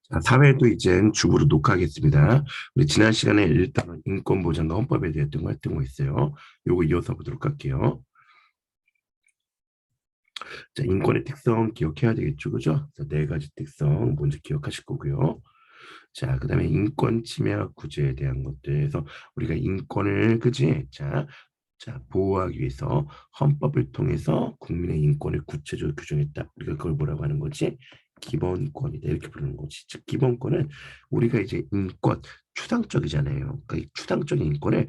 자, 사회도 이제 중으로 녹화하겠습니다. 우리 지난 시간에 일단 인권보장과 헌법에 대했던 거 했던 거 있어요. 요거 이어서 보도록 할게요. 자, 인권의 특성 기억해야 되겠죠, 그죠? 자, 네 가지 특성 먼저 기억하실 거고요. 자, 그다음에 인권 침해와 구제에 대한 것들에서 우리가 인권을 그지? 자, 보호하기 위해서 헌법을 통해서 국민의 인권을 구체적으로 규정했다. 우리가 그걸 뭐라고 하는 거지? 기본권이다. 이렇게 부르는 거지. 즉, 기본권은 우리가 이제 인권, 추상적이잖아요. 그러니까 이 추상적인 인권을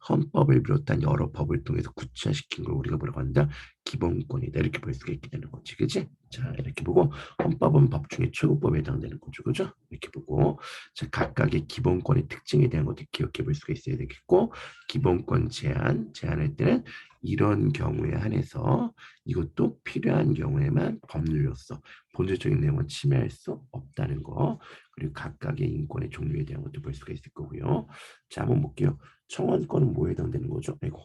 헌법을 비롯한 여러 법을 통해서 구체화시킨 걸 우리가 뭐라고 한다? 기본권이다. 이렇게 볼 수가 있게 되는 거지. 그지? 자, 이렇게 보고 헌법은 법 중에 최고법에 해당되는 거죠. 그죠? 이렇게 보고 자, 각각의 기본권의 특징에 대한 것도 기억해 볼 수가 있어야 되겠고 기본권 제한할 때는 이런 경우에 한해서 이것도 필요한 경우에만 법률로서 본질적인 내용은 침해할 수 없다는 거 그리고 각각의 인권의 종류에 대한 것도 볼 수가 있을 거고요. 자, 한번 볼게요. 청원권은 뭐에 해당되는 거죠? 아이고.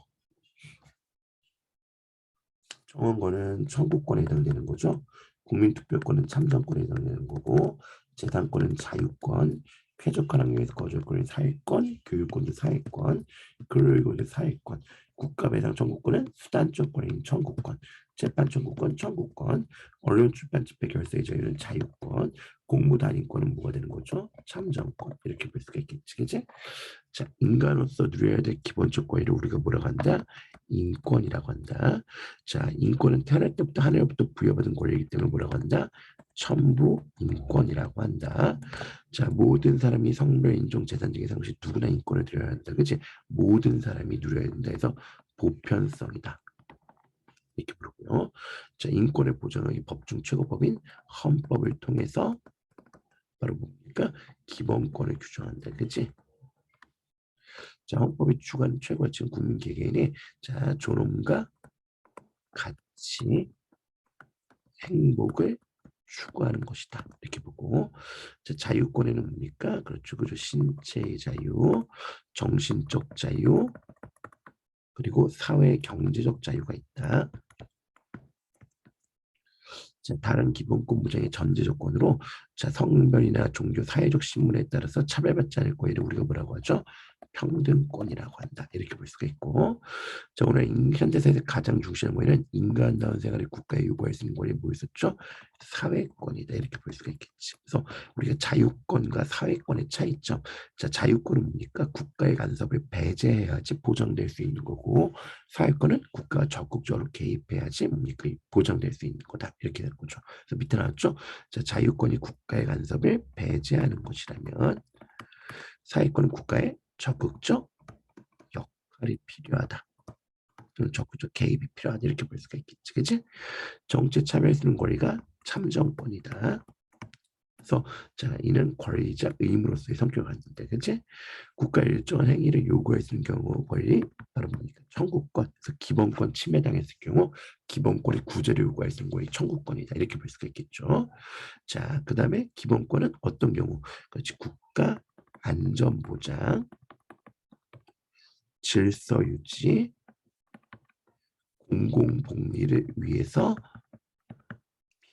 청원권은 청구권에 해당되는 거죠. 국민투표권은 참정권에 해당되는 거고 재산권은 자유권, 쾌적한 환경에서 거주권은 사회권, 교육권도 사회권, 근로의무도 사회권, 국가배상 청구권은 수단적 권인 청구권, 재판 청구권, 청구권, 언론 출판 집회 결사의 자유는 자유권, 공무단인권은 뭐가 되는 거죠? 참정권 이렇게 볼 수가 있겠지, 그지? 자, 인간으로서 누려야 될 기본적 권리를 우리가 뭐라고 한다? 인권이라고 한다. 자, 인권은 태어날 때부터 하늘부터 부여받은 권리이기 때문에 뭐라고 한다? 천부 인권이라고 한다. 자, 모든 사람이 성별, 인종, 재산 등의 상식 누구나 인권을 누려야 한다. 그치? 모든 사람이 누려야 된다 해서 보편성이다. 이렇게 부르고요. 자, 인권을 보장하기 법중 최고법인 헌법을 통해서 바로 뭡니까? 기본권을 규정한다. 그치? 자, 헌법이 주관 최고가치는 국민 개개인의 자, 존엄과 가치, 행복을 추구하는 것이다. 이렇게 보고 자, 자유권에는 뭡니까? 그렇죠. 그죠. 신체의 자유, 정신적 자유, 그리고 사회 경제적 자유가 있다. 자, 다른 기본권 보장의 전제 조건으로 자, 성별이나 종교, 사회적 신분에 따라서 차별받지 않을 권리를 우리가 뭐라고 하죠? 평등권이라고 한다. 이렇게 볼 수가 있고 자, 오늘 현대사에서 가장 중시하는 권리는 인간다운 생활을 국가에 요구할 수 있는 권리에 뭐 있었죠? 사회권이다. 이렇게 볼 수가 있겠지. 그래서 우리가 자유권과 사회권의 차이점. 자, 자유권은 뭡니까? 국가의 간섭을 배제해야지 보장될 수 있는 거고 사회권은 국가가 적극적으로 개입해야지 뭡니까? 보장될 수 있는 거다. 이렇게 되는 거죠. 그래서 밑에 나왔죠? 자, 자유권이 국가의 간섭을 배제하는 것이라면 사회권은 국가의 적극적 역할이 필요하다. 적극적 개입이 필요하다 이렇게 볼 수가 있겠지, 그지? 정치 참여할 수 있는 권리가 참정권이다. 그래서 자, 이는 권리자 의무로서의 성격을 갖는데, 그지? 국가 일정한 행위를 요구할 수 있는 경우 권리 바로 뭡니까? 청구권. 그래서 기본권 침해당했을 경우 기본권의 구제를 요구할 수 있는 권리 청구권이다 이렇게 볼 수가 있겠죠. 자, 그 다음에 기본권은 어떤 경우? 그렇지, 국가 안전 보장, 질서 유지, 공공복리를 위해서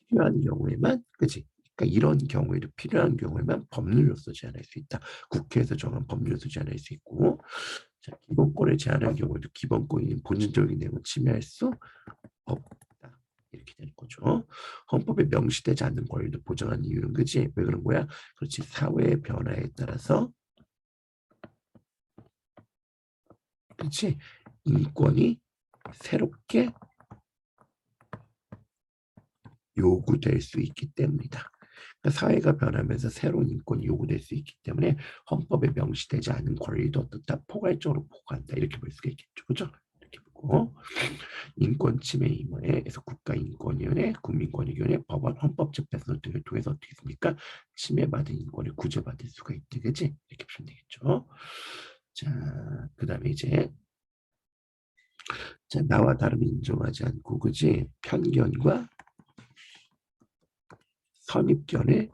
필요한 경우에만, 그치? 그러니까 이런 경우에도 필요한 경우에만 법률로서 제한할 수 있다. 국회에서 정한 법률로서 제한할 수 있고, 자, 기본권을 제한한 경우에도 기본권이 본질적인 내용을 침해할 수 없다. 이렇게 되는 거죠. 헌법에 명시되지 않는 권리도 보장한 이유는 그지? 왜 그런 거야? 그렇지. 사회의 변화에 따라서, 그렇지? 인권이 새롭게 요구될 수 있기 때문이다. 그러니까 사회가 변하면서 새로운 인권이 요구될 수 있기 때문에 헌법에 명시되지 않은 권리도 어떻다 포괄적으로 보호한다 이렇게 볼 수가 있겠죠, 그죠? 이렇게 보고 인권 침해 임무에서 국가인권위원회, 국민권익위원회, 법원, 헌법재판소 등을 통해서 어떻게 됩니까? 침해받은 인권을 구제받을 수가 있대, 그지? 이렇게 보시면 되겠죠. 자, 그다음에 이제 자, 나와 다름을 인정하지 않고, 그지? 편견과 선입견을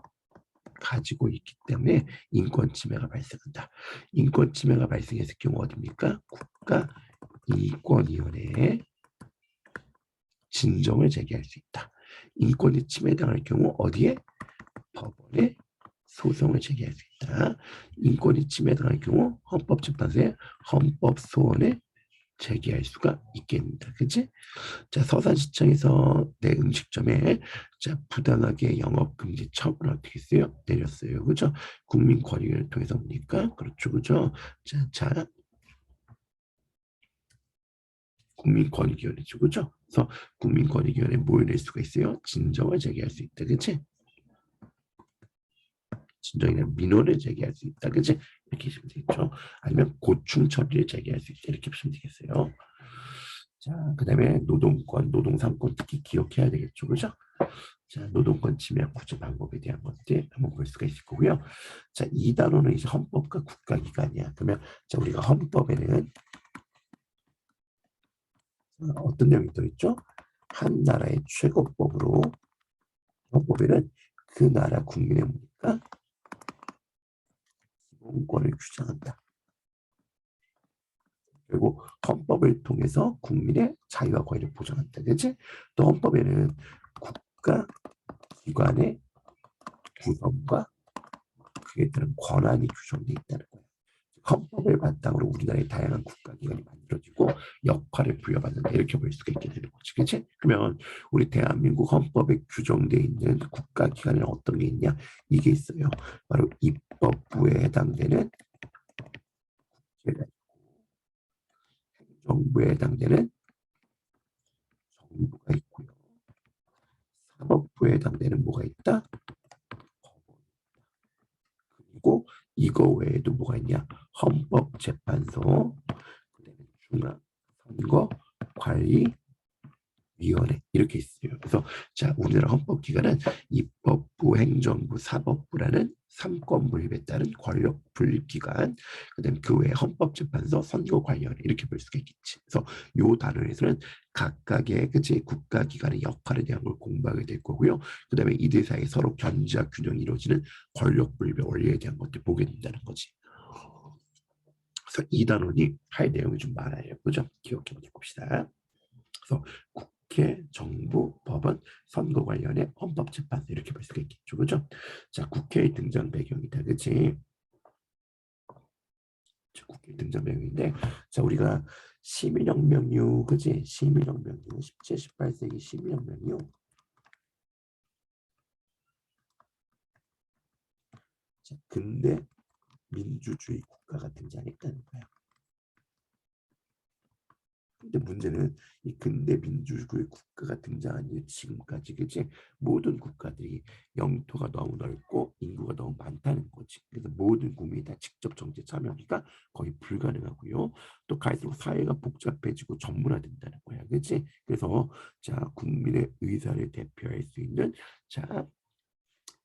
가지고 있기 때문에 인권 침해가 발생한다. 인권 침해가 발생했을 경우 어디입니까? 국가인권위원회에 진정을 제기할 수 있다. 인권이 침해당할 경우 어디에? 법원에 소송을 제기할 수 있다. 인권이 침해당할 경우 헌법재판소에 헌법소원을 제기할 수가 있겠습니다. 그치? 자, 서산시청에서 내 음식점에 자, 부당하게 영업금지 처분을 어떻게 했어요? 내렸어요. 그죠? 국민권익위를 통해서 보니까 그렇죠. 그죠? 자, 국민권익위원회죠. 그죠? 그래서 국민권익위원회에 모여낼 수가 있어요. 진정을 제기할 수 있다. 그치? 진정이나 민원을 제기할 수 있다. 그치? 이렇게 하시면 되겠죠. 아니면 고충 처리를 제기할 수 있다. 이렇게 보시면 되겠어요. 자, 그 다음에 노동권, 노동삼권 특히 기억해야 되겠죠. 그죠? 자, 노동권 침해 구제 방법에 대한 것들 한번 볼 수가 있을 거고요. 자, 이 단어는 이제 헌법과 국가기관이야. 그러면 자, 우리가 헌법에는 어떤 내용이 들어있죠? 한 나라의 최고법으로 헌법에는 그 나라 국민의 뭡니까? 기본권을 규정한다. 그리고 헌법을 통해서 국민의 자유와 권리를 보장한다. 그렇지? 또 헌법에는 국가 기관의 구성과 그에 따른 권한이 규정되어 있다는 거예요. 헌법을 바탕으로 우리나라의 다양한 국가기관이 만들어지고 역할을 부여받는다 이렇게 볼 수가 있게 되는 거지, 그렇지? 그러면 우리 대한민국 헌법에 규정되어 있는 국가기관에는 어떤 게 있냐? 이게 있어요. 바로 입법부에 해당되는 정부에 해당되는 정부가 있고요. 사법부에 해당되는 뭐가 있다? 그리고 이거 외에도 뭐가 있냐? 헌법재판소, 중앙선거관리위원회 이렇게 있어요. 그래서 자, 우리나라 헌법기관은 입법부, 행정부, 사법부라는 삼권분립에 따른 권력 분립기관, 그다음 그 외에 헌법재판소, 선거관리위원회 이렇게 볼 수가 있겠지. 그래서 요 단원에서는 각각의 그치 국가기관의 역할에 대한 걸 공부하게 될 거고요. 그다음에 이들 사이에 서로 견제와 균형이 이루어지는 권력 분립의 원리에 대한 것들 보게 된다는 거지. 그래서 이 단원이 할 내용이 좀 많아요. 그죠? 기억해 봅시다. 그래서 국회, 정부, 법원, 선거관련해 헌법재판소 이렇게 볼 수가 있겠죠. 그죠? 자, 국회의 등장 배경이다. 그치? 자, 국회 등장 배경인데, 자, 우리가 시민혁명 이후, 그치? 시민혁명 이후, 17, 18세기 시민혁명 이후, 자, 근대 민주주의 국가가 등장했다는 거야. 근데 문제는 이 근대 민주주의 국가가 등장한 이후 지금까지 그치 모든 국가들이 영토가 너무 넓고 인구가 너무 많다는 거지. 그래서 모든 국민이 다 직접 정치 참여하기가 거의 불가능하고요. 또 갈수록 사회가 복잡해지고 전문화된다는 거야, 그렇지? 그래서 자 국민의 의사를 대표할 수 있는 자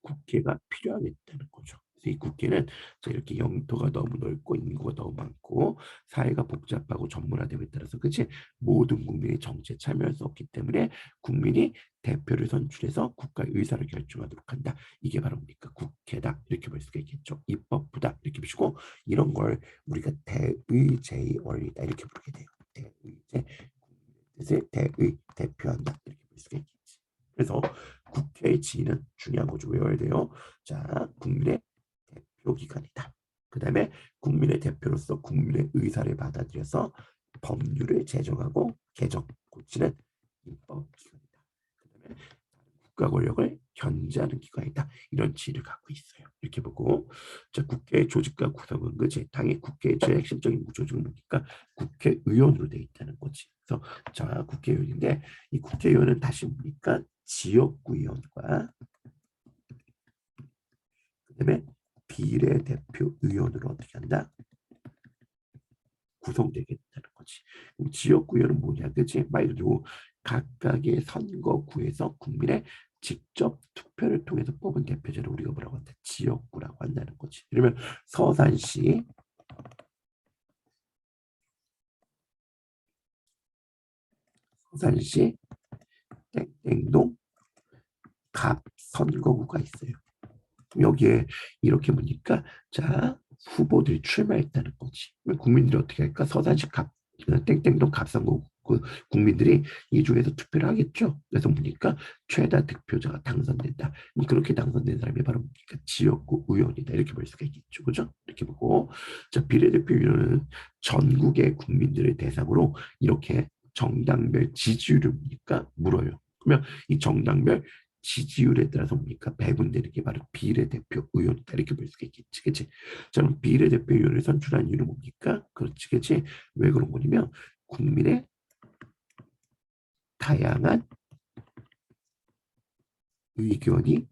국회가 필요하겠다는 거죠. 그래서 이 국회는 이렇게 영토가 너무 넓고 인구가 너무 많고 사회가 복잡하고 전문화됨에 따라서 그치 모든 국민이 정치에 참여할 수 없기 때문에 국민이 대표를 선출해서 국가의 의사를 결정하도록 한다. 이게 바로 뭡니까? 국회다. 이렇게 볼 수가 있겠죠. 입법부다. 이렇게 보시고 이런 걸 우리가 대의제의 원리다. 이렇게 부르게 돼요. 대의제 뜻을 대의 대표한다. 이렇게 볼 수가 있겠지. 그래서 국회의 지위는 중요한 거죠. 외워야 돼요. 자, 국민의 대표기관이다. 그 다음에 국민의 대표로서 국민의 의사를 받아들여서 법률을 제정하고 개정, 고치는 입법기관이다. 그 다음에 국가 권력을 견제하는 기관이다. 이런 지위를 갖고 있어요. 이렇게 보고 자, 국회의 조직과 구성은 그지 당의 국회의 제일 핵심적인 구조적은 뭡니까? 국회의원으로 되어 있다는 거지. 그래서 자, 국회의원인데 이 국회의원은 다시 뭡니까? 지역구의원과 그다음에 비례대표 의원으로 어떻게 한다? 구성되겠다는 거지. 그럼 지역구의원은 뭐냐, 그치? 말 그대로 각각의 선거구에서 국민의 직접 투표를 통해서 뽑은 대표자를 우리가 뭐라고 한다? 지역구라고 한다는 거지. 그러면 서산시 땡땡동 갑 선거구가 있어요. 여기에 이렇게 보니까 자 후보들이 출마했다는 거지. 국민들이 어떻게 할까? 서산시 갑 땡땡동 갑선거구 국민들이 이 중에서 투표를 하겠죠. 그래서 보니까 최다 득표자가 당선된다. 그렇게 당선된 사람이 바로 뭡니까? 지역구 의원이다. 이렇게 볼 수가 있겠죠. 그죠? 이렇게 보고 자 비례대표위원회는 전국의 국민들을 대상으로 이렇게 정당별 지지율을 뭡니까? 물어요. 그러면 이 정당별 지지율에 따라서 뭡니까? 배분되는 게 바로 비례대표 의원이다. 이렇게 볼 수가 있겠지. 그치? 자, 그럼 비례대표 의원을 선출한 이유는 뭡니까? 그렇지. 그치? 왜 그런 거냐면 국민의 다양한 의견이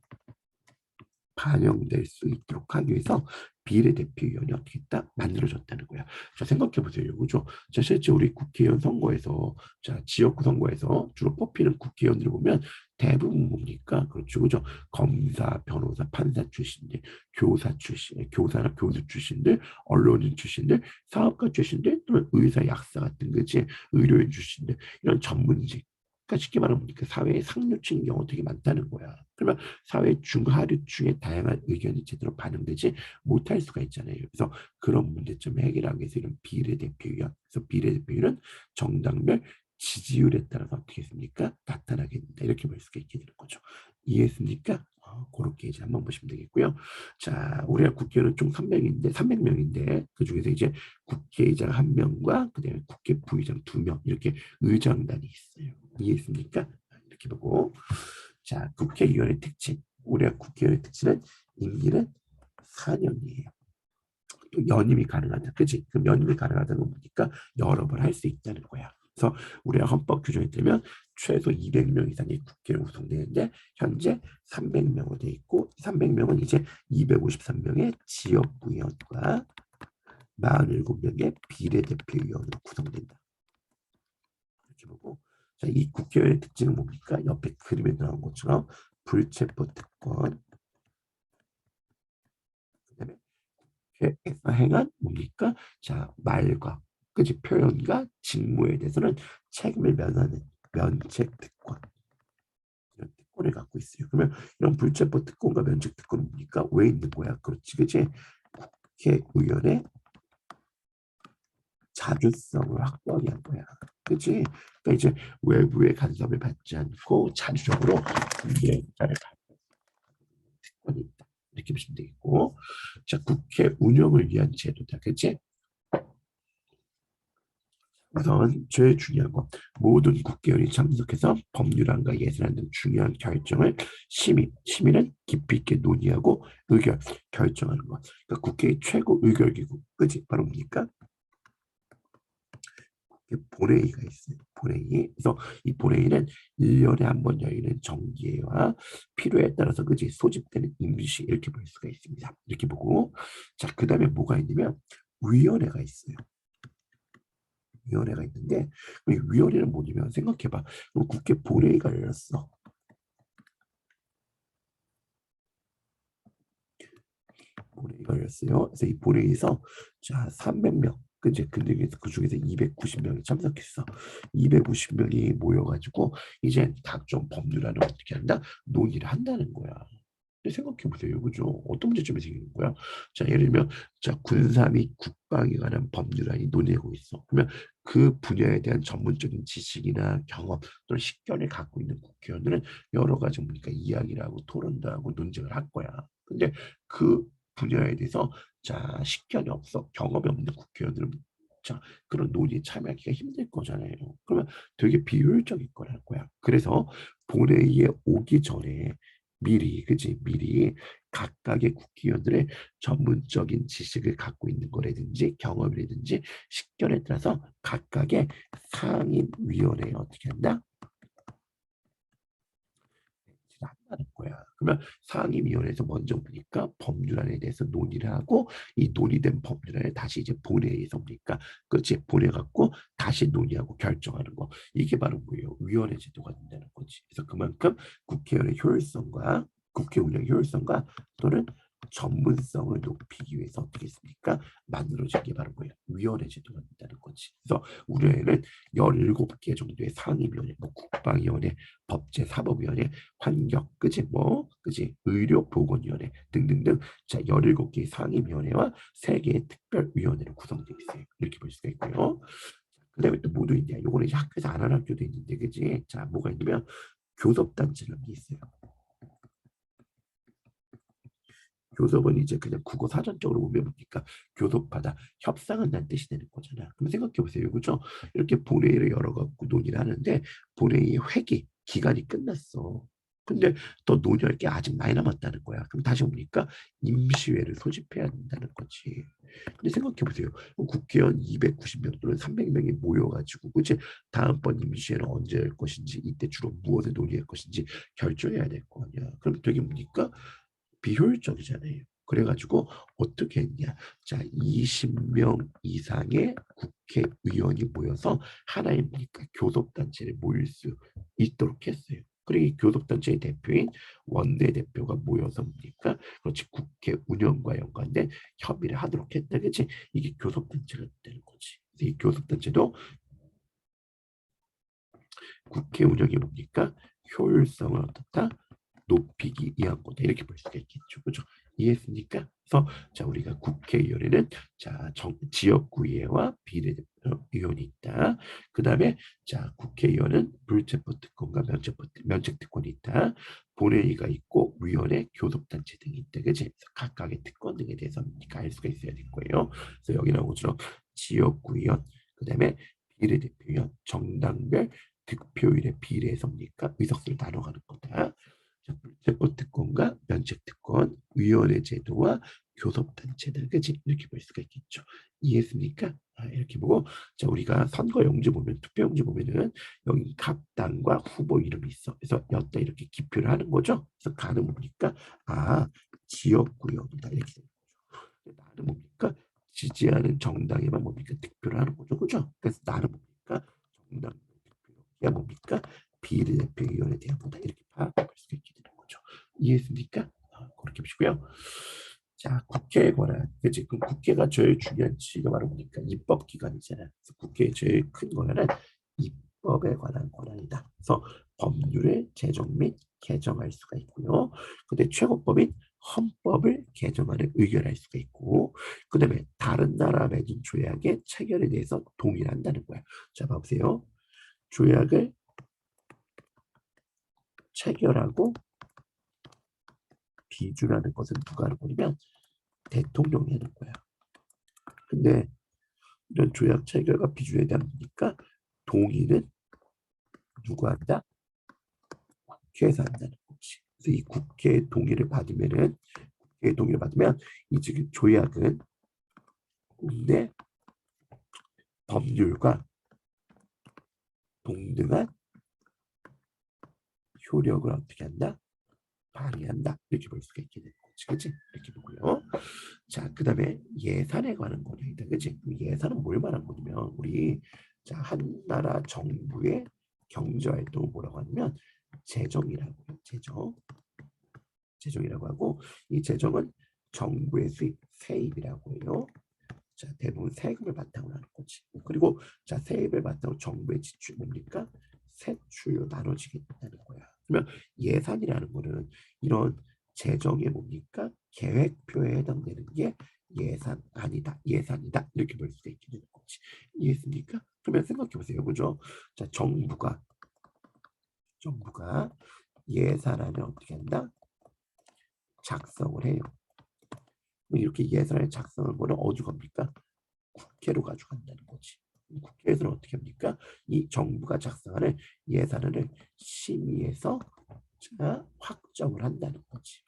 반영될 수 있도록 하기 위해서 비례대표위원회 어떻게 했다? 만들어졌다는 거야. 자, 생각해 보세요. 그죠? 자, 실제 우리 국회의원 선거에서, 자, 지역구 선거에서 주로 뽑히는 국회의원들을 보면 대부분 뭡니까? 그렇죠. 그죠? 검사, 변호사, 판사 출신들, 교사 출신, 교사나 교수 출신들, 언론인 출신들, 사업가 출신들, 또는 의사, 약사 같은 거지, 의료인 출신들, 이런 전문직. 그러니까 쉽게 말하면 사회의 상류층인 경우가 되게 많다는 거야. 그러면 사회 중하류층의 다양한 의견이 제대로 반영되지 못할 수가 있잖아요. 그래서 그런 문제점을 해결하기 위해서 이런 비례대표위원, 그래서 비례대표율은 정당별 지지율에 따라서 어떻게 했습니까? 나타나게 된다. 이렇게 볼 수가 있게 되는 거죠. 이해했습니까? 그렇게 이제 한번 보시면 되겠고요. 자, 우리가 국회의원은 총 300명인데 그 중에서 이제 국회의장 1명과 그다음에 국회 부의장 2명 이렇게 의장단이 있어요. 이해했습니까? 이렇게 보고 자, 국회의원의 특징. 우리가 국회의원의 특징은 임기는 4년이에요. 또 연임이 가능하다. 그치? 그럼 연임이 가능하다는 건 뭡니까? 여러 번 할 수 있다는 거야. 그래서 우리가 헌법 규정에 따르면 최소 200명 이상의 국회를 구성되는데 현재 300명으로 돼 있고 300명은 이제 253명의 지역구의원과 47명의 비례대표위원으로 구성된다. 이렇게 보고 자, 이 국회의원의 특징은 뭡니까? 옆에 그림에 나온 것처럼 불체포 특권, 그다음에 국회에서 행한 뭡니까? 자, 말과 그지 표현과 직무에 대해서는 책임을 면하는 면책 특권 이런 특권을 갖고 있어요. 그러면 이런 불체포 특권과 면책 특권은 뭡니까? 왜 있는 거야? 그렇지, 그지? 국회의원의 자주성을 확보하기 위한 거야. 그치? 그러니까 이제 외부의 간섭을 받지 않고 자주적으로 국회의원을 받는 특권이 있다. 이렇게 보시면 되겠고, 자 국회 운영을 위한 제도다. 그치? 우선 제일 중요한 거 모든 국회의원이 참석해서 법률안과 예산안 등 중요한 결정을 심의는 깊이 있게 논의하고 의결 결정하는 것. 그러니까 국회의 최고 의결기구 그치? 바로 뭡니까? 본회의가 있어요. 본회의. 그래서 이 본회의는 1년에 한 번 열리는 정기회와 필요에 따라서 그지 소집되는 임시 이렇게 볼 수가 있습니다. 이렇게 보고 자 그다음에 뭐가 있냐면 위원회가 있어요. 위원회가 있는데 위원회는 뭐냐면 생각해봐. 국회 본회의가 열렸어. 본회의가 열렸어요. 그래서 이 본회의에서 자 300명 그제 근데 그 중에서 290명이 참석했어. 290명이 모여가지고 이제 각종 법률안을 어떻게 한다? 논의를 한다는 거야. 생각해 보세요. 그죠? 어떤 문제점이 생기는 거야? 자, 예를 들면, 자, 군사 및 국방에 관한 법률안이 논의되고 있어. 그러면 그 분야에 대한 전문적인 지식이나 경험 또는 식견을 갖고 있는 국회의원들은 여러 가지 보니까 이야기를 하고 토론도 하고 논쟁을 할 거야. 근데 그 분야에 대해서 자, 식견이 없어. 경험이 없는 국회의원들은 자, 그런 논의에 참여하기가 힘들 거잖아요. 그러면 되게 비효율적일 거라는 거야. 그래서 본회의에 오기 전에 미리 각각의 국회의원들의 전문적인 지식을 갖고 있는 거라든지 경험이라든지 식견에 따라서 각각의 상임위원회에 어떻게 한다? 한다는 거야. 그러면 상임위원회에서 먼저 보니까 법률안에 대해서 논의를 하고 이 논의된 법률안을 다시 이제 본회의에서 보니까 그렇지 보내갖고 다시 논의하고 결정하는 거 이게 바로 뭐예요? 위원회 제도가 된다는 거지. 그래서 그만큼 국회의원의 효율성과 국회 운영의 효율성과 또는 전문성을 높이기 위해서 어떻게 했습니까? 만들어진 게 바로 뭐예요? 위원회 제도가 된다는 거지. 그래서 우리는 17개 정도의 상임위원회, 뭐 국방위원회, 법제사법위원회, 환경, 그지 그지 의료보건위원회 등등등 자 17개의 상임위원회와 3개의 특별위원회로 구성되어 있어요. 이렇게 볼 수가 있고요. 그다음에 또 뭐도 있냐? 요거는 이제 학교에서 안 하는 학교도 있는데, 그지? 자, 뭐가 있냐면 교섭단체라는 게 있어요. 교섭은 이제 그냥 국어 사전적으로 보면 뭡니까? 교섭하다, 협상은 난 뜻이 되는 거잖아. 그럼 생각해 보세요, 그죠? 이렇게 본회의를 열어갖고 논의를 하는데 본회의 회기 기간이 끝났어. 근데 더 논의할 게 아직 많이 남았다는 거야. 그럼 다시 뭡니까? 임시회를 소집해야 된다는 거지. 근데 생각해 보세요. 국회의원 290명 또는 300명이 모여가지고, 그치? 다음번 임시회는 언제 할 것인지, 이때 주로 무엇을 논의할 것인지 결정해야 될 거 아니야. 그럼 되게 뭡니까? 비효율적이잖아요. 그래가지고 어떻게 했냐? 자, 20명 이상의 국회의원이 모여서 하나의 뭡니까? 교섭단체를 모일 수 있도록 했어요. 그리고 이 교섭단체의 대표인 원내대표가 모여서 뭡니까? 그렇지, 국회 운영과 연관된 협의를 하도록 했다. 그치? 이게 교섭단체가 되는 거지. 이 교섭단체도 국회 운영이 뭡니까? 효율성을 어떻다? 높이기 위한 거다. 이렇게 볼 수가 있겠죠. 그죠? 이해했습니까? 그래서 자, 우리가 국회의원에는 자, 지역구의회와 비례의원이 있다. 그 다음에 자, 국회의원은 불체포특권과 면책특권이 있다. 본회의가 있고 위원회, 교섭단체 등이 있다. 그치? 각각의 특권 등에 대해서 알 수가 있어야 될 거예요. 그래서 여기 나오죠. 지역구의원, 그 다음에 비례대표위원, 정당별 득표율에 비례해서 뭡니까? 의석수를 나눠가는 거다. 불체포특권과 면책특권, 위원회 제도와 교섭단체들, 그치? 이렇게 볼 수가 있겠죠. 이해했습니까? 이렇게 보고, 자, 우리가 선거용지 보면, 투표용지 보면은 여기 각 당과 후보 이름이 있어. 그래서 여기다 이렇게 기표를 하는 거죠. 그래서 가는 뭡니까? 지역구역이다. 이렇게 되는 거죠. 나는 뭡니까? 지지하는 정당에만 뭡니까? 득표를 하는 거죠. 그죠? 그래서 나는 뭡니까? 정당 득표야 뭡니까? 비례대표위원회 대한 거다. 이렇게 파악할 수가 있게 되는 거죠. 이해했습니까? 그렇게 보시고요. 자, 국회에 관한, 그치? 그럼 국회가 제일 중요한 지가 바로 뭡니까? 입법기관이잖아. 그래서 국회의 제일 큰 권한은 입법에 관한 권한이다. 그래서 법률을 제정 및 개정할 수가 있고요. 근데 최고법인 헌법을 개정하는 의결할 수가 있고, 그 다음에 다른 나라 맺은 조약의 체결에 대해서 동의를 한다는 거야. 자, 봐보세요. 조약을 체결하고 비준하는 것은 누가 하는 거냐면 대통령이 하는 거야. 근데 이런 조약 체결과 비준에 대한 거니까 동의는 누가 한다? 국회에서 한다는 거지. 그래서 이 국회의 동의를 받으면은 국회의 동의를 받으면 이 지금 조약은 국내 법률과 동등한 효력을 어떻게 한다? 발휘한다. 이렇게 볼 수가 있게 되는 거지. 그치? 이렇게 보고요. 자, 그 다음에 예산에 관한 거다. 그치? 예산은 뭘 말하는 거냐면, 우리, 자, 한 나라 정부의 경제활동을 뭐라고 하냐면, 재정이라고 해요. 재정이라고 하고, 이 재정은 정부의 수입, 세입이라고 해요. 자, 대부분 세금을 바탕으로 하는 거지. 그리고 자, 세입을 바탕으로 정부의 지출 뭡니까? 세출로 나눠지겠다는 거야. 그러면 예산이라는 거는 이런 재정의 뭡니까? 계획표에 해당되는 게 예산이다. 이렇게 볼 수가 있게 되는 거지. 이해했습니까? 그러면 생각해 보세요. 그죠? 자, 정부가 예산안을 어떻게 한다? 작성을 해요. 이렇게 예산을 작성한 거는 어디로 갑니까? 국회로 가져간다는 거지. 국회에서는 어떻게 합니까? 이 정부가 작성하는 예산안을 심의해서 자, 확정을 한다는 거지.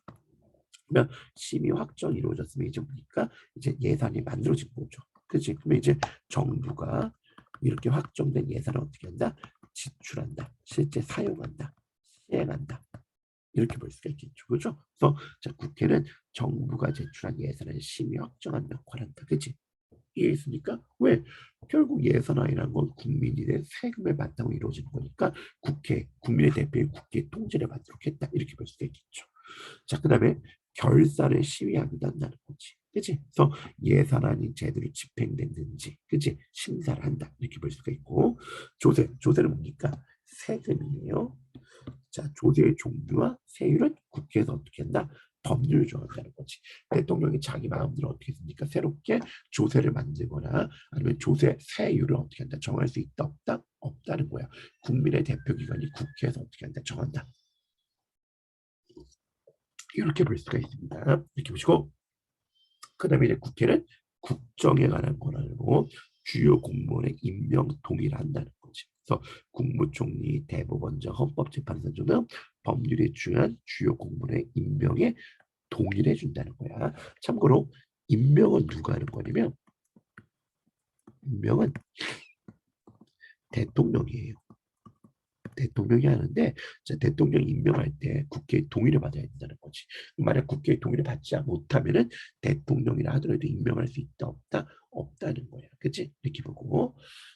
그러면 심의 확정이 이루어졌으면 이제 뭡니까? 이제 예산이 만들어진 거죠. 그렇지? 그러면 이제 정부가 이렇게 확정된 예산을 어떻게 한다? 지출한다. 실제 사용한다. 시행한다. 이렇게 볼 수가 있겠죠. 그죠? 그래서 자, 국회는 정부가 제출한 예산을 심의 확정하는 역할을 한다. 그치? 이해했습니까? 왜? 결국 예산안이라는 건 국민이 낸 세금을 바탕으로 이루어지는 거니까 국민의 대표인 국회의 통제를 받도록 했다. 이렇게 볼 수가 있겠죠. 자, 그 다음에 결산을 시위하기도 한다는 거지. 그치? 그래서 예산안이 제대로 집행됐는지, 그치? 심사를 한다. 이렇게 볼 수가 있고, 조세는 뭡니까? 세금이에요. 자, 조세의 종류와 세율은 국회에서 어떻게 한다? 법률을 정한다는 거지. 대통령이 자기 마음대로 어떻게 했습니까? 새롭게 조세를 만들거나 아니면 조세 세율을 어떻게 한다? 정할 수 있다 없다? 없다는 거야. 국민의 대표기관이 국회에서 어떻게 한다? 정한다. 이렇게 볼 수가 있습니다. 이렇게 보시고 그 다음에 이제 국회는 국정에 관한 권한으로 주요 공무원의 임명 동의를 한다는 거지. 그래서 국무총리, 대법원장, 헌법재판소 등은 법률에 중요한 주요 공무원의 임명에 동의를 해준다는 거야. 참고로 임명은 누가 하는 거냐면 임명은 대통령이에요. 대통령이 하는데 대통령이 임명할 때 국회의 동의를 받아야 된다는 거지. 만약 국회의 동의를 받지 못하면은 대통령이라 하더라도 임명할 수 있다 없다 없다는 거야. 그치? 이렇게 보고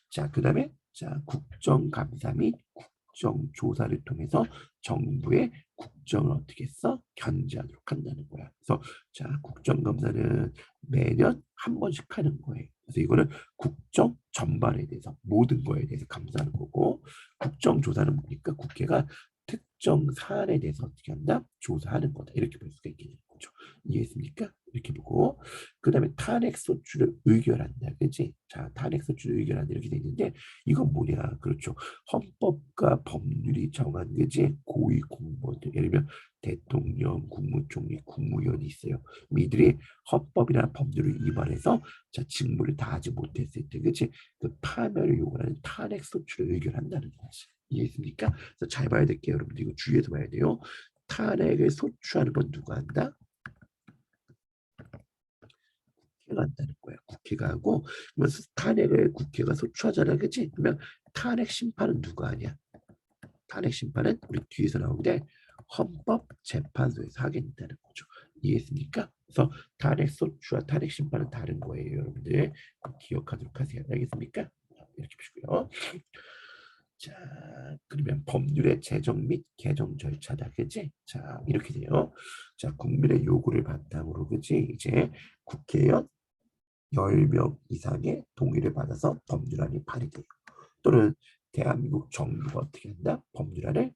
자 그다음에 자 국정감사 및 국정조사를 통해서 정부의 국정을 어떻게 써 견제하도록 한다는 거야. 그래서 자 국정감사는 매년 한 번씩 하는 거예요. 그래서 이거는 국정 전반에 대해서 모든 거에 대해서 감사하는 거고 국정조사는 뭡니까? 국회가 특정 사안에 대해서 어떻게 한다? 조사하는 거다. 이렇게 볼 수가 있겠는 거죠. 이해했습니까? 이렇게 보고 그 다음에 탄핵소추를 의결한다. 그치? 자, 탄핵소추를 의결한다. 이렇게 돼 있는데 이건 뭐냐? 그렇죠. 헌법과 법률이 정한 그지? 고위 공무원들. 예를 들면 대통령, 국무총리, 국무위원이 있어요. 이들이 헌법이나 법률을 위반해서 자, 직무를 다하지 못했을 때, 그치? 그 파면을 요구하는 탄핵소추를 의결한다는 거지. 이해했습니까? 그래서 잘 봐야 될게요. 여러분들 이거 주의해서 봐야 돼요. 탄핵을 소추하는 건 누가 한다? 국회가 한다는 거야. 국회가 하고 그러면 탄핵을 국회가 소추하잖아. 그치? 그러면 탄핵 심판은 누가 하냐? 탄핵 심판은 우리 뒤에서 나오는데 헌법재판소에서 하게 된다는 거죠. 이해했습니까? 그래서 탄핵 소추와 탄핵 심판은 다른 거예요. 여러분들 기억하도록 하세요. 알겠습니까? 이렇게 보시고요. 자, 그러면 법률의 제정 및 개정 절차다. 그치? 자, 이렇게 돼요. 자, 국민의 요구를 바탕으로, 그치? 이제 국회의원 10명 이상의 동의를 받아서 법률안이 발의돼요. 또는 대한민국 정부가 어떻게 한다? 법률안을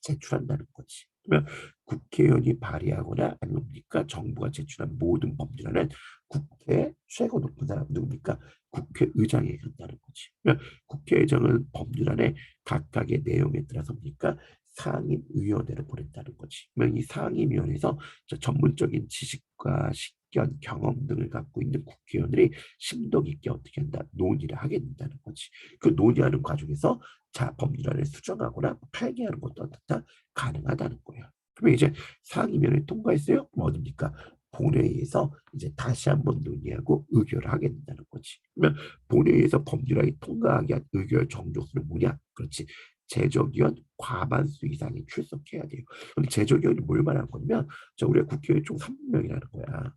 제출한다는 거지. 그러면 국회의원이 발의하거나 아니면 뭡니까? 정부가 제출한 모든 법률안은 국회 최고 높은 사람 누굽니까? 국회의장이 한다는 거지. 그러면 국회의장은 법률안의 각각의 내용에 따라서 뭡니까? 상임위원회를 보낸다는 거지. 그러면 이 상임위원회에서 전문적인 지식과 식견, 경험 등을 갖고 있는 국회의원들이 심도 깊게 어떻게 한다? 논의를 하게 된다는 거지. 그 논의하는 과정에서 자 법률안을 수정하거나 폐기하는 것도 어떻다 가능하다는 거예요. 그러면 이제 상임위원회 통과했어요? 뭐 어딥니까? 본회의에서 이제 다시 한번 논의하고 의결을 하게 된다는 거지. 그러면 본회의에서 법률안이 통과하게 한 의결 정족수는 뭐냐? 그렇지. 제적위원 과반수 이상이 출석해야 돼요. 그럼 제적위원이 뭘 말하는 거냐면 저 우리가 국회의원 총 300명이라는 거야.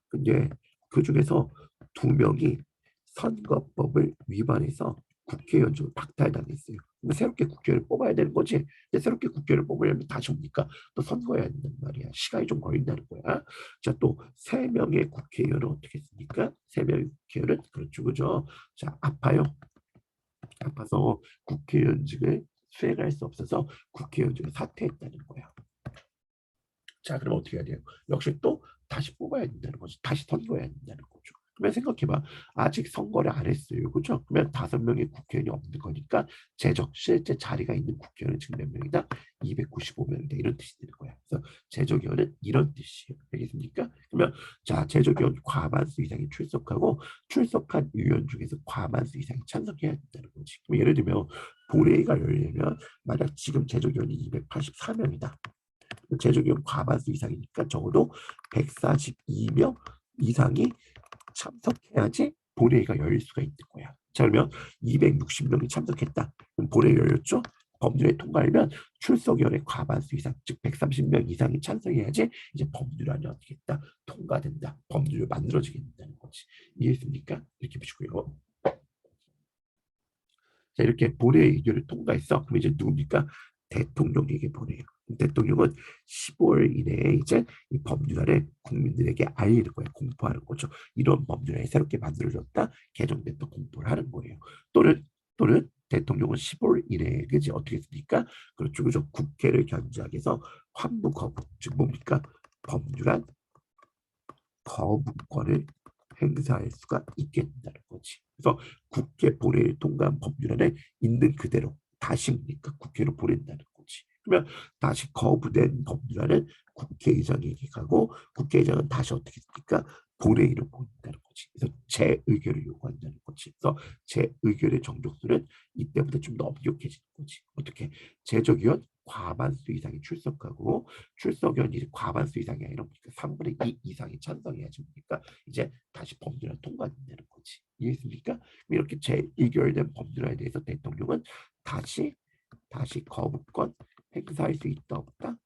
근데 그 중에서 2명이 선거법을 위반해서 국회의원직을 박탈당했어요. 그러면 새롭게 국회의원을 뽑아야 되는 거지. 근데 새롭게 국회의원을 뽑으려면 다시 옵니까? 또 선거해야 된단 말이야. 시간이 좀 걸린다는 거야. 자, 또 3명의 국회의원은 어떻게 했습니까? 3명의 국회의원은 그렇죠, 그죠? 자, 아파요. 아파서 국회의원직을 수행할 수 없어서 국회의원직을 사퇴했다는 거야. 자, 그럼 어떻게 해야 돼요? 역시 또 다시 뽑아야 된다는 거죠. 다시 선거해야 된다는 거죠. 그러면 생각해봐. 아직 선거를 안 했어요. 그죠? 그러면 5명의 국회의원이 없는 거니까 실제 자리가 있는 국회의원은 지금 몇 명이다? 295명이다. 이런 뜻이 되는 거야. 그래서 제적위원은 이런 뜻이에요. 알겠습니까? 그러면 자, 제적위원 과반수 이상이 출석하고 출석한 의원 중에서 과반수 이상이 찬성해야 된다는 거지. 그럼 예를 들면 본회의가 열리면 만약 지금 제적위원이 284명이다. 제조기업 과반수 이상이니까 적어도 142명 이상이 참석해야지 본회의가 열릴 수가 있는 거야. 자, 그러면 260명이 참석했다. 그럼 본회의 열렸죠? 법률에 통과하면 출석위원회 과반수 이상, 즉 130명 이상이 찬성해야지 이제 법률안이 어떻게 했다? 통과된다. 법률을 만들어지게 된다는 거지. 이해했습니까? 이렇게 보시고요. 자, 이렇게 본회의 의결을 통과했어. 그럼 이제 누굽니까? 대통령에게 보내요. 대통령은 15일 이내에 이제 이 법률안을 국민들에게 알리는 거예요. 공포하는 거죠. 이런 법률안이 새롭게 만들어졌다, 개정됐다 공포를 하는 거예요. 또는 또는 대통령은 10월 이내에 그지 어떻게 했습니까? 그렇죠. 그죠. 국회를 견제하기 위해서 환부 거부 즉 뭡니까? 법률안 거부권을 행사할 수가 있게 된다는 거지. 그래서 국회 본회의를 통과한 법률안을 있는 그대로 다시 뭡니까? 국회로 보낸다는 거지. 그러면 다시 거부된 법률안을 국회의장에게 가고 국회의장은 다시 어떻게 됩니까? 본회의로 보낸다는 거지. 그래서 제 의결을 요구한다는 거지. 그래서 제 의결의 정족수는 이때부터 좀 더 엄격해지는 거지. 어떻게? 제적위원 과반수 이상이 출석하고 출석연이 과반수 이상이 아니라 뭡니까? 3분의 2 이상이 찬성해야지 뭡니까? 이제 다시 법률안 통과된다는 거지. 이해했습니까? 이렇게 재의결된 법률안에 대해서 대통령은 다시 거부권 행사할 수 있다 없다?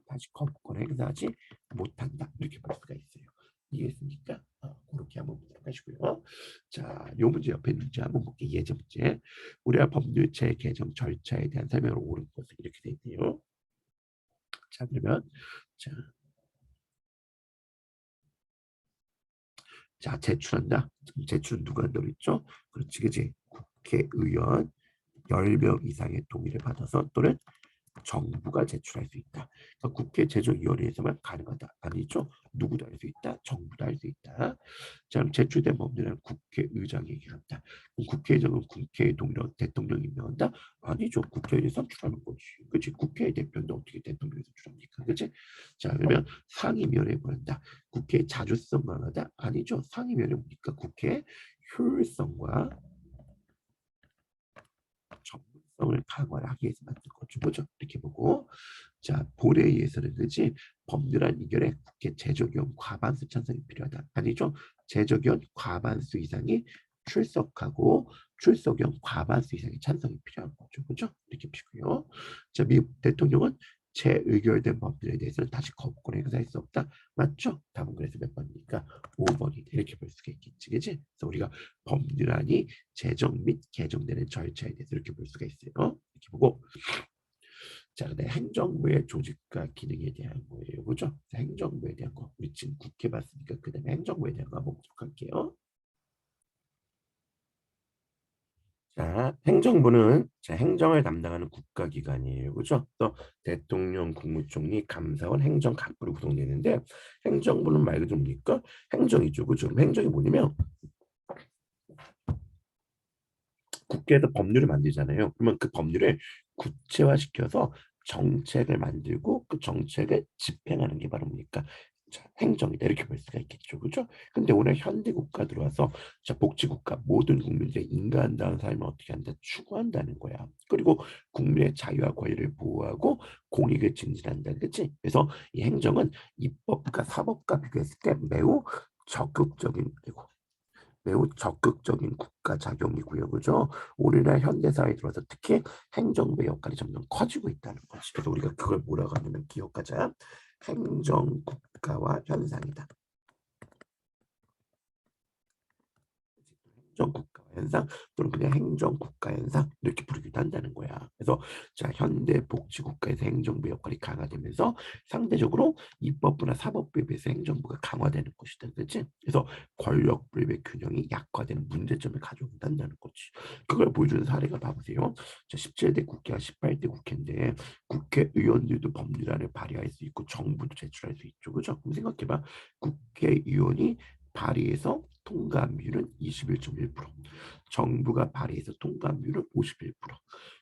다시 거부권 행사하지 못한다. 이렇게 볼 수가 있어요. 이해했습니까? 그렇게 한번 보도록 하시고요. 자, 요 문제 옆에 문제 한번 볼게요. 예제 문제. 우리나라 법률체 개정 절차에 대한 설명을 옳은 것은 이렇게 돼 있네요. 자, 그러면 자, 제출한다. 제출은 누가 한다고 했죠? 그렇지, 그지? 국회의원 10명 이상의 동의를 받아서 또는 정부가 제출할 수 있다. 그러니까 국회 제정위원회에서만 가능하다. 아니죠? 누구도 할 수 있다. 정부도 할 수 있다. 자, 그럼 제출된 법률은 국회의장에게 간다. 그럼 국회의장은 국회의 동의로 대통령이 임명한다? 아니죠. 국회의장이 선출하는 거지. 그렇지? 국회의 대표인데 어떻게 대통령이 선출합니까? 그렇지? 자, 그러면 상임위원회에 보낸다. 국회의 자주성 강화다? 아니죠. 상임위원회 뭡니까? 국회의 효율성과 전문성을 강화하기 위해서 만든 거죠. 뭐죠? 이렇게 보고 자, 본회의에서는 그지 법률안 의결에 국회 제적위원 과반수 찬성이 필요하다. 아니죠. 제적위원 과반수 이상이 출석하고 출석위원 과반수 이상의 찬성이 필요한 거죠. 그죠? 이렇게 보시고요. 자, 미국 대통령은 재의결된 법률에 대해서는 다시 거부권 행사할 수 없다. 맞죠? 답은 그래서 몇 번입니까? 5번이다. 이렇게 볼 수가 있겠지. 그지? 그래서 우리가 법률안이 제정 및 개정되는 절차에 대해서 이렇게 볼 수가 있어요. 이렇게 보고 자, 근데 행정부의 조직과 기능에 대한 거예요. 그죠? 행정부에 대한 거. 우리 지금 국회 봤으니까 그 다음에 행정부에 대한 거 한번 보도록 할게요. 자, 행정부는 자, 행정을 담당하는 국가기관이에요. 그죠? 또 대통령, 국무총리, 감사원, 행정각부로 구성되는데 행정부는 말 그대로 뭡니까? 행정이죠. 그죠? 그럼 행정이 뭐냐면 국회에서 법률을 만들잖아요. 그러면 그 법률을 구체화시켜서 정책을 만들고 그 정책을 집행하는 게 바로 뭡니까? 자, 행정이다 이렇게 볼 수가 있겠죠, 그죠? 근데 오늘 현대 국가 들어와서 자 복지 국가 모든 국민들의 인간다운 삶을 어떻게 한다 추구한다는 거야. 그리고 국민의 자유와 권리를 보호하고 공익을 증진한다, 그렇지? 그래서 이 행정은 입법과 사법과 비교했을 때 매우 적극적인 국가 작용이고요. 그죠? 오늘날 현대사회에 들어서 특히 행정부의 역할이 점점 커지고 있다는 거지. 그래서 우리가 그걸 뭐라고 하냐면 기억하자. 행정국가화 현상이다. 행정국가 현상 또는 그냥 행정국가 현상 이렇게 부르기도 한다는 거야. 그래서 자 현대 복지국가에서 행정부 역할이 강화되면서 상대적으로 입법부나 사법부에 비해서 행정부가 강화되는 것이다. 그렇지? 그래서 권력 분립의 균형이 약화되는 문제점을 가져온다는 거지. 그걸 보여주는 사례가 봐보세요. 자 17대 국회와 18대 국회인데 국회의원들도 법률안을 발의할 수 있고 정부도 제출할 수 있죠. 그죠? 그럼 생각해봐. 국회의원이 발의해서 통과율은 21.1%, 정부가 발의해서 통과율은 51%,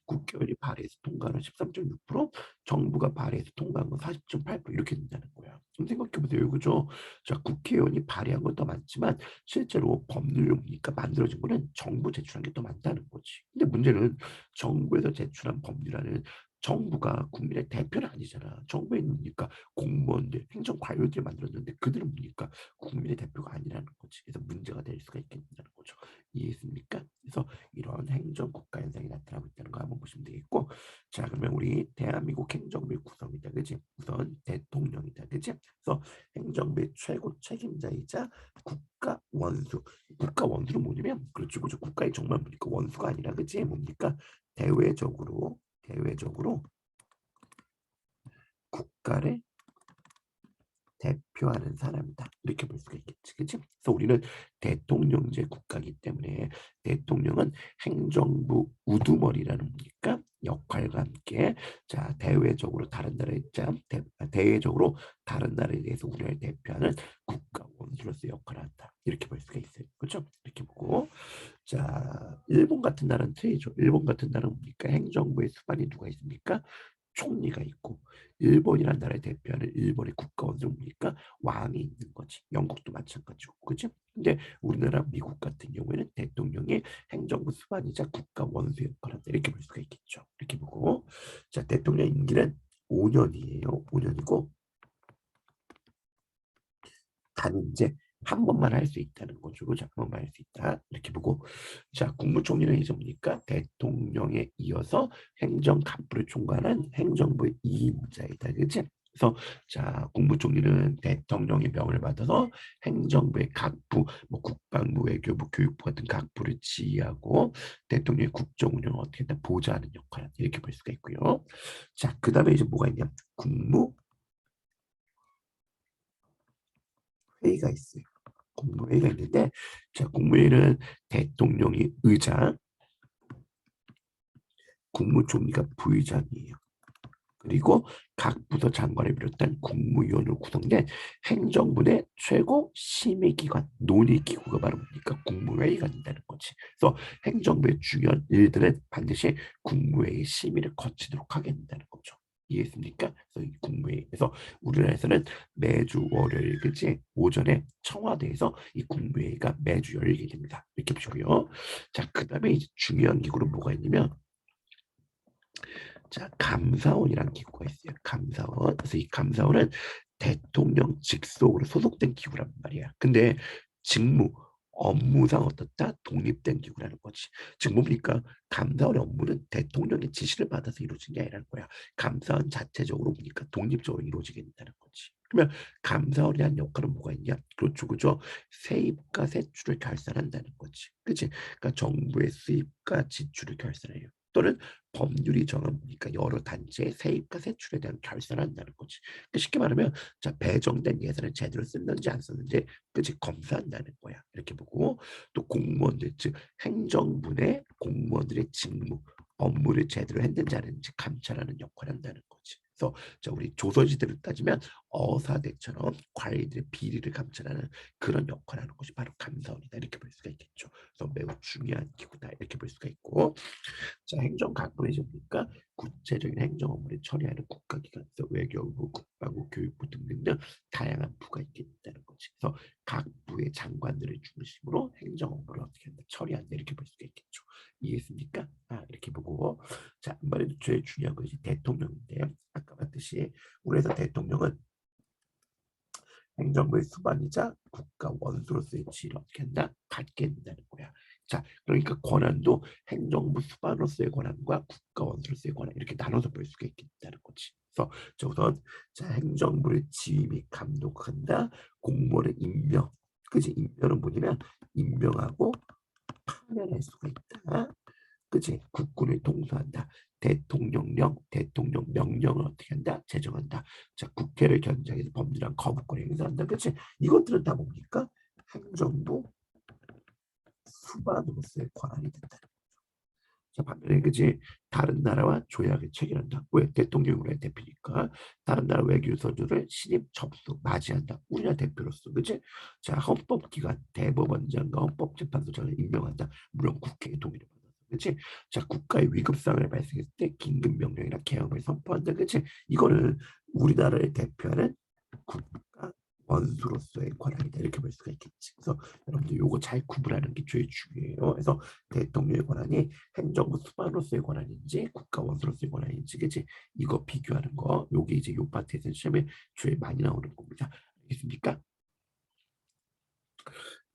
국회의원이 발의해서 통과는 13.6%, 정부가 발의해서 통과한 건 40.8% 이렇게 된다는 거야. 좀 생각해보세요. 그죠? 자, 국회의원이 발의한 건 더 많지만 실제로 법률이니까 만들어진 거는 정부 제출한 게 더 많다는 거지. 근데 문제는 정부에서 제출한 법률안은 정부가 국민의 대표는 아니잖아. 정부에 있으니까 공무원들, 행정관료들이 만들었는데 그들은 뭡니까? 국민의 대표가 아니라는 거지. 그래서 문제가 될 수가 있겠다는 거죠. 이해했습니까? 그래서 이런 행정국가 현상이 나타나고 있다는 거 한번 보시면 되겠고, 자 그러면 우리 대한민국 행정부의 구성이다, 그지? 우선 대통령이다, 그지? 그래서 행정부의 최고 책임자이자 국가 원수. 국가 원수는 뭐냐면 그렇죠, 그죠? 국가의 정말 뭡니까? 원수가 아니라 그지? 뭡니까? 대외적으로 국가를 대표하는 사람이다. 이렇게 볼 수가 있겠지. 그치? 그래서 우리는 대통령제 국가이기 때문에 대통령은 행정부 우두머리라는 거니까 역할과 함께 자 대외적으로 다른 나라에 대외적으로 다른 나라에 대해서 우리를 대표하는 국가 원수로서 역할을 한다. 이렇게 볼 수가 있어요. 그렇죠? 이렇게 보고 자 일본 같은 나라는 틀리죠. 일본 같은 나라는 뭡니까? 행정부의 수반이 누가 있습니까? 총리가 있고 일본이라는 나라를 대표하는 일본의 국가원수는 뭡니까? 왕이 있는 거지. 영국도 마찬가지고 그죠? 근데 우리나라 미국 같은 경우에는 대통령이 행정부 수반이자 국가 원수 역할을 한다. 이렇게 볼 수가 있겠죠. 이렇게 보고 자 대통령 임기는 5년이에요. 5년이고 단 이제 한 번만 할 수 있다는 거죠. 그죠? 한 번만 할 수 있다. 이렇게 보고 자 국무총리는 이제 뭡니까? 대통령에 이어서 행정간부를 총괄한 행정부의 2인자이다. 그치? 그래서 자 국무총리는 대통령의 명을 받아서 행정부의 각부, 뭐 국방부, 외교부, 교육부 같은 각부를 지휘하고 대통령의 국정 운영을 어떻게 다 보좌하는 역할을 한다. 이렇게 볼 수가 있고요. 자 그다음에 이제 뭐가 있냐? 국무회의가 있어요. 국무회의가 있는데 자 국무회의는 대통령이 의장, 국무총리가 부의장이에요. 그리고 각 부서 장관을 비롯한 국무위원으로 구성된 행정부 내 최고 심의기관, 논의기구가 바로 뭡니까? 국무회의가 된다는 거지. 그래서 행정부의 중요한 일들은 반드시 국무회의 심의를 거치도록 하게 된다는 거죠. 이해했습니까? 그래서 이 국무회의에서 우리나라에서는 매주 월요일 그치 오전에 청와대에서 이 국무회의가 매주 열리게 됩니다. 이렇게 보시고요. 자, 그다음에 이제 중요한 기구로 뭐가 있냐면 자, 감사원이라는 기구가 있어요. 감사원. 그래서 이 감사원은 대통령 직속으로 소속된 기구란 말이야. 근데 직무, 업무상 어떻다? 독립된 기구라는 거지. 즉 뭡니까? 감사원의 업무는 대통령의 지시를 받아서 이루어진 게 아니라는 거야. 감사원 자체적으로 보니까 독립적으로 이루어지게 된다는 거지. 그러면 감사원이 한 역할은 뭐가 있냐? 그렇죠, 그죠? 세입과 세출을 결산한다는 거지. 그치? 그러니까 정부의 수입과 지출을 결산해요. 또는 법률이 정하니까 여러 단체의 세입과 세출에 대한 결산을 한다는 거지. 그러니까 쉽게 말하면 자 배정된 예산을 제대로 썼는지 안 썼는지 그치 검사한다는 거야. 이렇게 보고 또 공무원들 즉 행정부 내 공무원들의 직무 업무를 제대로 했는지 안 했는지 감찰하는 역할을 한다는 거지. 그래서 자 우리 조선시대를 따지면 어사대처럼 관리들의 비리를 감찰하는 그런 역할을 하는 것이 바로 감사원이다 이렇게 볼 수가 있겠죠. 그래서 매우 중요한 기구다 이렇게 볼 수가 있고 자, 행정각부의 보니까 구체적인 행정 업무를 처리하는 국가기관에서 외교부, 국방부, 교육부 등등 다양한 부가 있게 된다는 거지. 그래서 각 부의 장관들을 중심으로 행정 업무를 어떻게 한다, 처리한다 이렇게 볼 수가 있겠죠. 이해했습니까? 이렇게 보고 자, 아무래도 제일 중요한 것이 대통령인데 아까 봤듯이 우리에서 대통령은 행정부의 수반이자 국가 원수로서의 지위를 어떻게 한다? 갖게 된다는 거야. 자, 그러니까 권한도 행정부 수반으로서의 권한과 국가 원수로서의 권한 이렇게 나눠서 볼 수가 있겠다는 거지. 그래서 자, 우선 자, 행정부를 지휘 및 감독한다. 공무원의 임명. 그지? 임명은 뭐냐면 임명하고 파면할 수가 있다. 그치? 국군을 통수한다. 대통령령, 대통령 명령을 어떻게 한다? 제정한다. 자, 국회를 견제해서 법률안 거부권을 행사한다. 그치? 이것들은 다 뭡니까? 행정부 수반으로서의 권한이 된다. 자, 반면에 그지 다른 나라와 조약을 체결한다. 왜? 대통령이 우리의 대표니까 다른 나라 외교서들을 신임 접수 맞이한다. 우리나라 대표로서 그지? 자, 헌법기관 대법원장과 헌법재판소장을 임명한다. 물론 국회의 동의를 받아서 그지? 자, 국가의 위급 상황을 발생했을 때 긴급 명령이나 계엄을 선포한다. 그지? 이거는 우리나라를 대표하는 국가 원수로서의 권한이다 이렇게 볼 수가 있겠지. 그래서 여러분들 요거 잘 구분하는 게 제일 중요해요. 그래서 대통령의 권한이 행정부 수반으로서의 권한인지 국가 원수로서의 권한인지 그치? 이거 비교하는 거 요게 이제 요 파트에서 시험에 제일 많이 나오는 겁니다. 알겠습니까?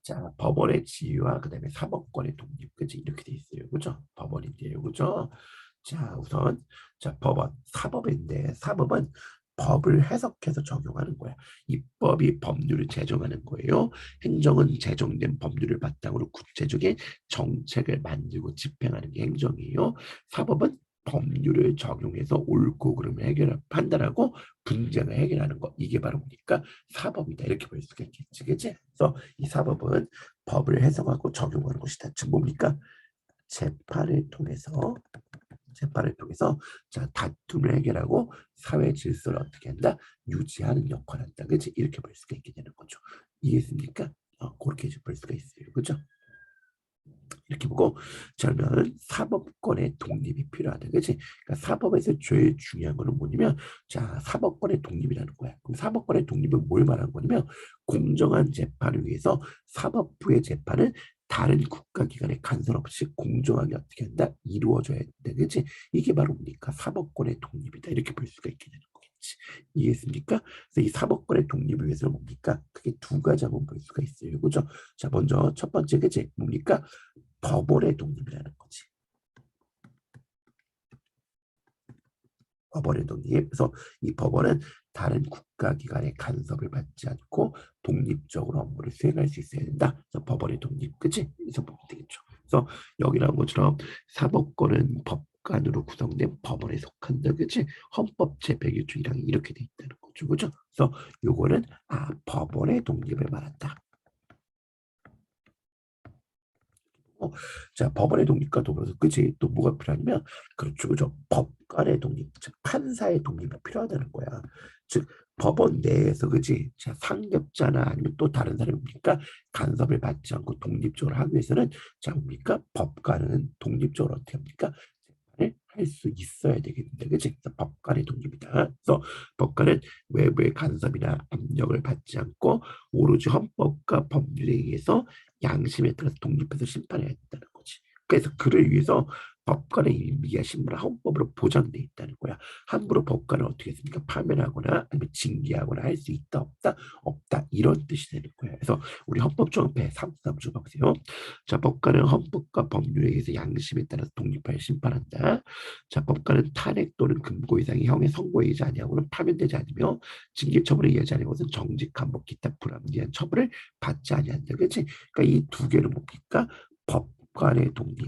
자 법원의 지위와 그다음에 사법권의 독립 그치? 이렇게 돼 있어요. 그죠? 법원인데요. 그죠? 자 우선 자 법원 사법인데 사법은 법을 해석해서 적용하는 거야. 입법이 법률을 제정하는 거예요. 행정은 제정된 법률을 바탕으로 구체적인 정책을 만들고 집행하는 게 행정이에요. 사법은 법률을 적용해서 옳고 그름을 판단하고 분쟁을 해결하는 거, 이게 바로 뭡니까? 사법이다, 이렇게 볼 수가 있겠지, 그치? 그래서 이 사법은 법을 해석하고 적용하는 것이다. 즉 뭡니까? 재판을 통해서 자 다툼을 해결하고 사회 질서를 어떻게 한다? 유지하는 역할을 한다, 그치? 이렇게 볼 수가 있게 되는 거죠. 이해했습니까? 그렇게 볼 수가 있어요, 그죠? 이렇게 보고, 저는 사법권의 독립이 필요하다, 그치? 그러니까 사법에서 제일 중요한 거는 뭐냐면, 자, 사법권의 독립이라는 거야. 그럼 사법권의 독립은 뭘 말하는 거냐면, 공정한 재판을 위해서 사법부의 재판은 다른 국가기관의 간섭 없이 공정하게 어떻게 한다? 이루어져야 된다, 그치? 이게 바로 뭡니까? 사법권의 독립이다, 이렇게 볼 수가 있게 되는 거겠지. 이해했습니까? 그래서 이 사법권의 독립을 위해서는 뭡니까? 크게 두 가지 한번 볼 수가 있어요, 그죠? 자, 먼저 첫 번째, 그치? 뭡니까? 법원의 독립이라는 거지. 법원의 독립. 그래서 이 법원은 다른 국가기관의 간섭을 받지 않고 독립적으로 업무를 수행할 수 있어야 된다. 그래서 법원의 독립, 그치? 그래서 보면 되겠죠. 그래서 여기 나온 것처럼 사법권은 법관으로 구성된 법원에 속한다, 그치? 헌법 제101조 1항이 이렇게 돼 있다는 거죠, 그죠? 그래서 요거는 법원의 독립을 말한다. 자, 법원의 독립과 더불어서 그치 또 뭐가 필요하냐면, 그렇죠, 그죠, 법관의 독립, 즉 판사의 독립이 필요하다는 거야. 즉 법원 내에서 그치, 자, 상급자나 아니면 또 다른 사람입니까, 간섭을 받지 않고 독립적으로 하기 위해서는 자 뭡니까, 법관은 독립적으로 어떻게 합니까, 할 수 있어야 되겠는데, 그치? 그래서 법관의 독립이다. 그래서 법관은 외부의 간섭이나 압력을 받지 않고 오로지 헌법과 법률에 의해서 양심에 따라서 독립해서 심판해야 된다는 거지. 그래서 그를 위해서 법관의 임기와 신분은 헌법으로 보장돼 있다는 거야. 함부로 법관을 어떻게 했습니까? 파면하거나 아니면 징계하거나 할 수 있다, 없다? 없다, 이런 뜻이 되는 거야. 그래서 우리 헌법조항 133조 보세요. 자, 법관은 헌법과 법률에 의해서 양심에 따라서 독립하여 심판한다. 자, 법관은 탄핵 또는 금고 이상의 형의 선고에 의하지 아니하고는 파면되지 않으며 징계 처분에 의하지 아니하고는 정직, 감복, 기타 불합리한 처벌을 받지 아니한다, 그렇지? 그러니까 이 두 개는 뭡니까? 법관의 독립,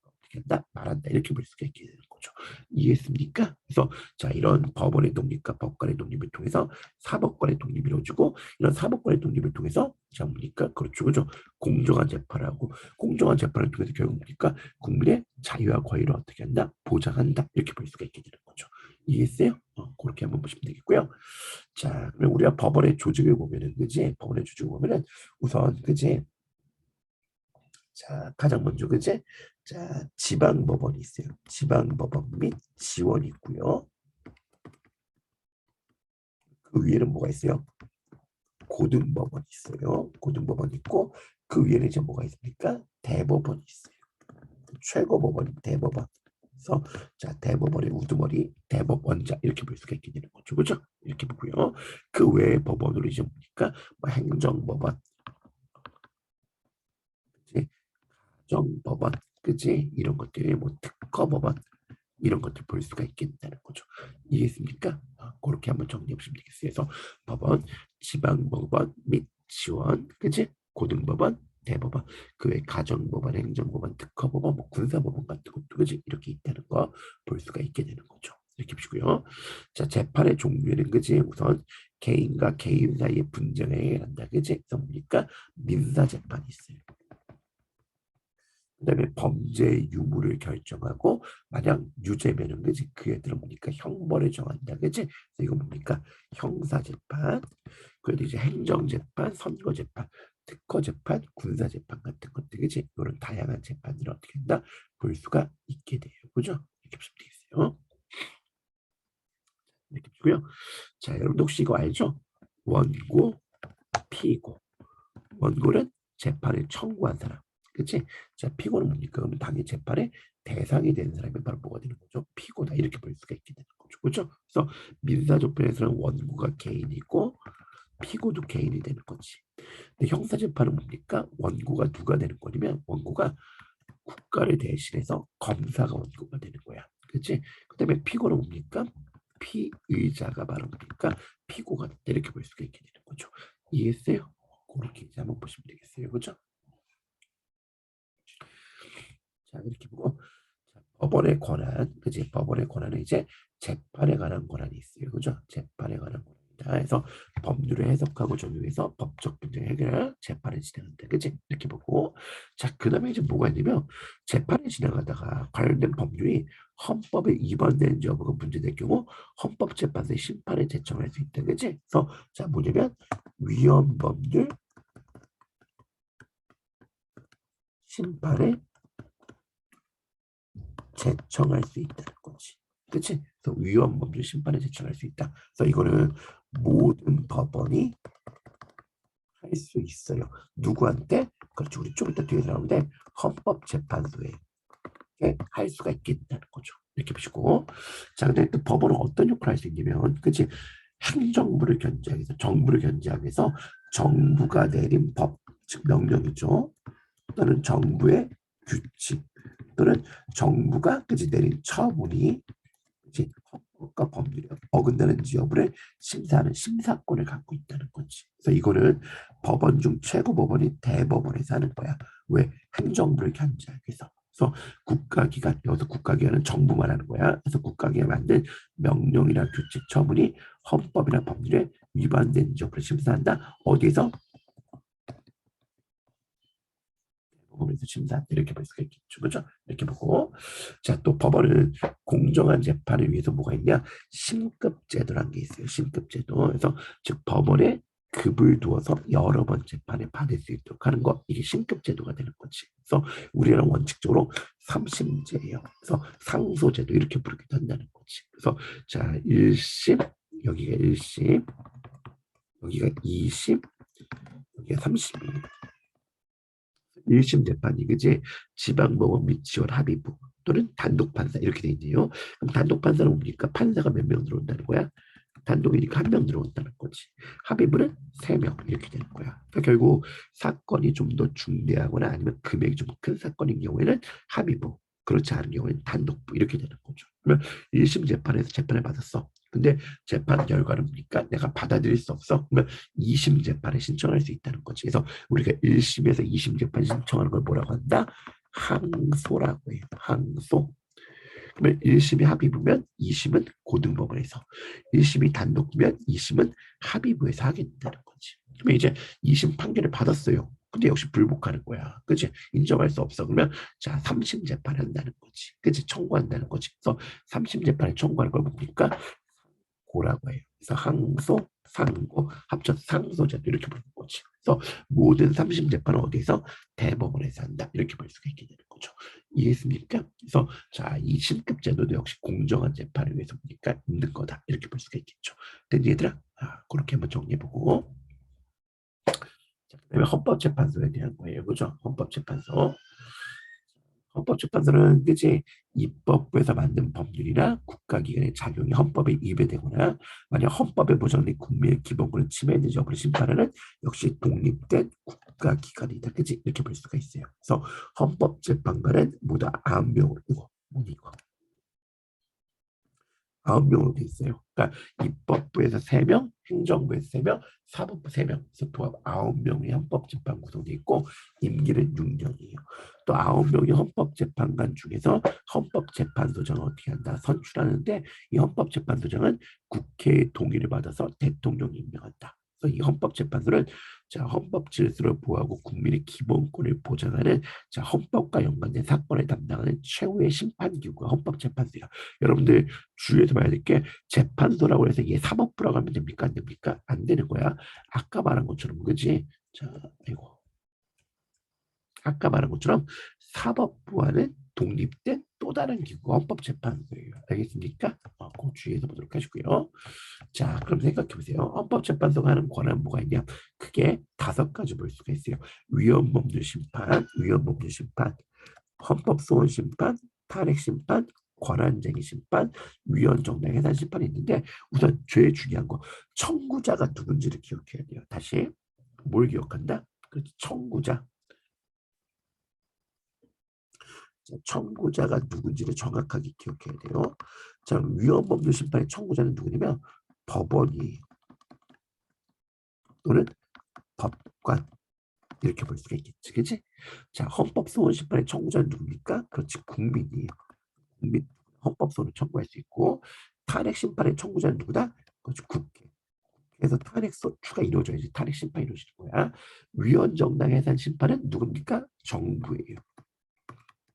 어떻게 한다? 말한다, 이렇게 볼 수가 있게 되는 거죠. 이해했습니까? 그래서 자, 이런 법원의 독립과 법관의 독립을 통해서 사법권의 독립이 이루어지고, 이런 사법권의 독립을 통해서 자 뭡니까? 그렇죠, 그죠? 공정한 재판을 하고, 공정한 재판을 통해서 결국 뭡니까? 국민의 자유와 권리를 어떻게 한다? 보장한다, 이렇게 볼 수가 있게 되는 거죠. 이해했어요? 그렇게 한번 보시면 되겠고요. 자, 그럼 우리가 법원의 조직을 보면은, 그지? 법원의 조직을 보면은 우선, 그지? 자, 가장 먼저, 그지? 자, 지방법원이 있어요. 지방법원 및 지원이 있고요. 그 위에는 뭐가 있어요? 고등법원이 있어요. 고등법원이 있고, 그 위에는 이제 뭐가 있습니까? 대법원이 있어요. 최고법원이 대법원. 그래서 자, 대법원의 우두머리, 대법원자, 이렇게 볼 수가 있게 되는 거죠, 그죠? 이렇게 보고요. 그 외의 법원으로 이제 뭡니까? 뭐 행정법원, 그치? 가정법원, 그치? 이런 것들이 뭐 특허법원, 이런 것들 볼 수가 있겠다는 거죠. 이해했습니까? 그렇게 한번 정리해 보시면 되겠어요. 그래서 법원, 지방법원 및 지원, 그치? 고등법원, 대법원, 그 외 가정법원, 행정법원, 특허법원, 뭐 군사법원 같은 것도, 그치? 이렇게 있다는 거 볼 수가 있게 되는 거죠. 이렇게 보시고요. 자, 재판의 종류에는, 그치? 우선 개인과 개인 사이의 분쟁을 해결한다, 그치? 그래서 뭡니까? 민사재판이 있어요. 그다음에 범죄의 유무를 결정하고, 만약 유죄면은 그지, 그에 들어 보니까 형벌을 정한다, 그지? 그래서 이거 뭡니까? 형사재판. 그래도 이제 행정재판, 선고재판, 특허재판, 군사재판 같은 것들, 그지? 이런 다양한 재판들을 어떻게 한다? 볼 수가 있게 돼요, 그죠? 이렇게 보시면 되겠어요. 이렇게 보고요. 자, 여러분 혹시 이거 알죠? 원고, 피고. 원고는 재판을 청구한 사람, 그치? 자, 피고는 뭡니까? 그럼 당연히 재판의 대상이 되는 사람이 바로 뭐가 되는 거죠? 피고다, 이렇게 볼 수가 있게 되는 거죠, 그렇죠? 그래서 민사조건에서는 원고가 개인이고 피고도 개인이 되는 거지. 근데 형사재판은 뭡니까? 원고가 누가 되는 거냐면, 원고가 국가를 대신해서 검사가 원고가 되는 거야, 그치? 그다음에 피고는 뭡니까? 피의자가 바로 뭡니까? 피고가 된다, 이렇게 볼 수가 있게 되는 거죠. 이해했어요? 그렇게 이제 한번 보시면 되겠어요, 그죠? 자, 이렇게 보고 자, 법원의 권한, 그지? 법원의 권한은 이제 재판에 관한 권한이 있어요, 그죠? 재판에 관한 권한이다. 해서 법률을 해석하고 적용해서 법적 분쟁 해결을 재판에 진행한다, 그지? 이렇게 보고 자, 그다음에 이제 뭐가 있냐면 재판에 진행하다가 관련된 법률이 헌법에 위반된 여부가 문제될 경우 헌법재판소의 심판에 제청할 수 있다, 그지? 그래서 자, 뭐냐면 위헌 법률 심판에 제청할 수 있다는 거지. 그치? 그래서 위헌 법률 심판에 제청할 수 있다. 그래서 이거는 모든 법원이 할 수 있어요. 누구한테? 그렇죠. 우리 좀 이따 뒤에 나오는데 헌법재판소에 할 수가 있겠다는 거죠. 이렇게 보시고. 자, 근데 또 법원은 어떤 역할을 할 수 있냐면, 그치? 행정부를 견제하기 위해서, 정부를 견제하기 위해서 정부가 내린 법, 즉 명령이죠. 또는 정부의 규칙 또는 정부가 그지 내린 처분이 그지 헌법과 법률에 어긋나는지 여부를 심사하는 심사권을 갖고 있다는 거지. 그래서 이거는 법원 중 최고 법원인 대법원에서 하는 거야. 왜? 행정부를 견제하기 위해서. 그래서 국가기관, 여기서 국가기관은 정부만 하는 거야. 그래서 국가기관이 만든 명령이나 규칙, 처분이 헌법이나 법률에 위반된지 여부를 심사한다. 어디에서? 법원에서 심사 이렇게 볼 수가 있겠죠, 그렇죠? 이렇게 보고 자, 또 법원은 공정한 재판을 위해서 뭐가 있냐? 심급제도라는 게 있어요. 심급제도. 그래서 즉 법원에 급을 두어서 여러 번 재판에 받을 수 있도록 하는 거 이게 심급제도가 되는 거지. 그래서 우리는 원칙적으로 삼심제예요. 그래서 상소제도 이렇게 부르기도 한다는 거지. 그래서 자 1심 여기가 1심 여기가 2심 여기가 3심 1심 재판이 그지 지방법원 및 지원 합의부 또는 단독 판사 이렇게 돼 있네요. 그럼 단독 판사는 뭡니까? 판사가 몇 명 들어온다는 거야? 단독이니까 한 명 들어온다는 거지. 합의부는 3명 이렇게 되는 거야. 그러니까 결국 사건이 좀 더 중대하거나 아니면 금액이 좀 큰 사건인 경우에는 합의부, 그렇지 않은 경우에는 단독부 이렇게 되는 거죠. 그러면 1심 재판에서 재판을 받았어. 근데 재판 결과는 뭡니까? 내가 받아들일 수 없어. 그러면 2심 재판에 신청할 수 있다는 거지. 그래서 우리가 1심에서 2심 재판 신청하는 걸 뭐라고 한다? 항소라고 해요. 항소. 그러면 1심이 합의부면 2심은 고등법원에서 1심이 단독부면 2심은 합의부에서 하게 된다는 거지. 그러면 이제 2심 판결을 받았어요. 근데 역시 불복하는 거야. 그치? 인정할 수 없어. 그러면 자 3심 재판한다는 거지. 그치? 청구한다는 거지. 그래서 3심 재판에 청구하는 걸 뭡니까? 고라고 해요. 그래서 항소, 상고, 합쳐 상소제도 이렇게 부르는 거지. 그래서 모든 3심 재판은 어디서? 대법원에서 한다. 이렇게 볼 수가 있게 되는 거죠. 이해했습니까? 그래서 자, 이 신급 제도도 역시 공정한 재판을 위해서 보니까 있는 거다. 이렇게 볼 수가 있겠죠. 근데 얘들아, 그렇게 한번 정리해보고. 자, 그다음에 헌법재판소에 대한 거예요. 그죠? 헌법재판소. 헌법재판소는 그지 입법부에서 만든 법률이나 국가기관의 작용이 헌법에 위배되거나 만약 헌법에 보장된 국민의 기본권을 침해되는 여부를 심판하는 역시 독립된 국가기관이다. 그지 이렇게 볼 수가 있어요. 그래서 헌법재판관은 모두 9명으로 이거 뭐니 이거 9명으로 돼 있어요. 그러니까 입법부에서 3명, 행정부에서 3명, 사법부 3명, 그래서 도합 9명의 헌법재판 구성돼 있고 임기는 6년이에요. 또 9명의 헌법재판관 중에서 헌법재판소장을 어떻게 한다? 선출하는데 이 헌법재판소장은 국회의 동의를 받아서 대통령이 임명한다. 그래서 이 헌법재판소는 자, 헌법 질서를 보호하고 국민의 기본권을 보장하는 자, 헌법과 연관된 사건을 담당하는 최후의 심판기구가 헌법재판소야. 여러분들 주의해서 봐야 될 게 재판소라고 해서 얘 사법부라고 하면 됩니까? 안 됩니까? 안 되는 거야. 아까 말한 것처럼 그지? 자, 이거 아까 말한 것처럼 사법부와는 독립된 또 다른 기구가 헌법재판소예요. 알겠습니까? 꼭 주의해서 보도록 하시고요. 자, 그럼 생각해 보세요. 헌법재판소가 하는 권한 뭐가 있냐? 크게 5가지 볼 수가 있어요. 위헌법률 심판, 위헌법률 심판, 헌법소원 심판, 탄핵 심판, 권한쟁의 심판, 위헌정당 해산 심판이 있는데 우선 제일 중요한 거 청구자가 누군지를 기억해야 돼요. 다시 뭘 기억한다? 그렇지, 청구자. 청구자가 누군지를 정확하게 기억해야 돼요. 자, 위헌법률 심판의 청구자는 누구냐면 법원이 또는 법관 이렇게 볼 수가 있겠지, 그치? 자, 헌법소원심판의 청구자는 누굽니까? 그렇지, 국민이에요. 국민, 헌법소원을 청구할 수 있고, 탄핵심판의 청구자는 누구다? 그렇지, 국회. 그래서 탄핵 소추가 이루어져야지 탄핵 심판이 이루어지는 거야. 위헌정당 해산 심판은 누굽니까? 정부예요.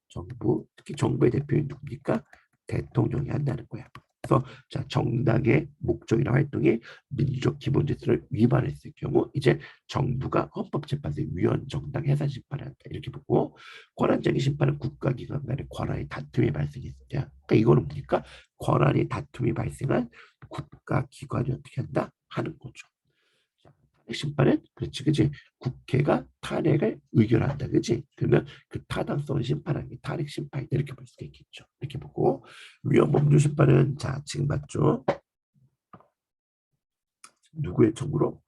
정부, 특히 정부의 대표인 누굽니까? 대통령이 한다는 거야. 그래서 자, 정당의 목적이나 활동이 민주적 기본 질서를 위반했을 경우 이제 정부가 헌법재판소에 위헌 정당 해산 심판을 한다 이렇게 보고, 권한쟁의 심판은 국가기관 간의 권한의 다툼이 발생했을 때야. 그러니까 이거는 뭡니까? 권한의 다툼이 발생한 국가기관이 어떻게 한다 하는 거죠. 탄핵 심판은 그렇지, 그지? 국회가 탄핵을 의결한다, 그지? 그러면 그 타당성을 심판하는 게 탄핵 심판이다 이렇게 볼 수가 있겠죠. 이렇게 보고, 위헌법률 심판은 자 지금 봤죠? 누구의 청구로?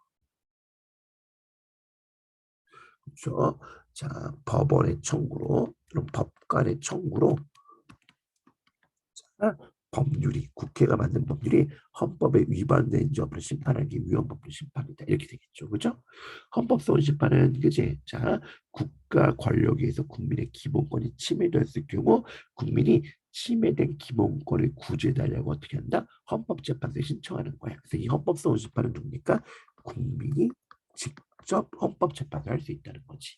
그렇죠. 자, 법원의 청구로, 그럼 법관의 청구로 법률이, 국회가 만든 법률이 헌법에 위반된 점을 심판하기 위헌 법률 심판이다 이렇게 되겠죠, 그죠? 헌법소원 심판은 그지? 자, 국가 권력에 의해서 국민의 기본권이 침해되었을 경우 국민이 침해된 기본권을 구제해달라고 어떻게 한다? 헌법재판소에 신청하는 거야. 그래서 이 헌법소원 심판은 누굽니까? 국민이 직접 헌법재판을 할 수 있다는 거지.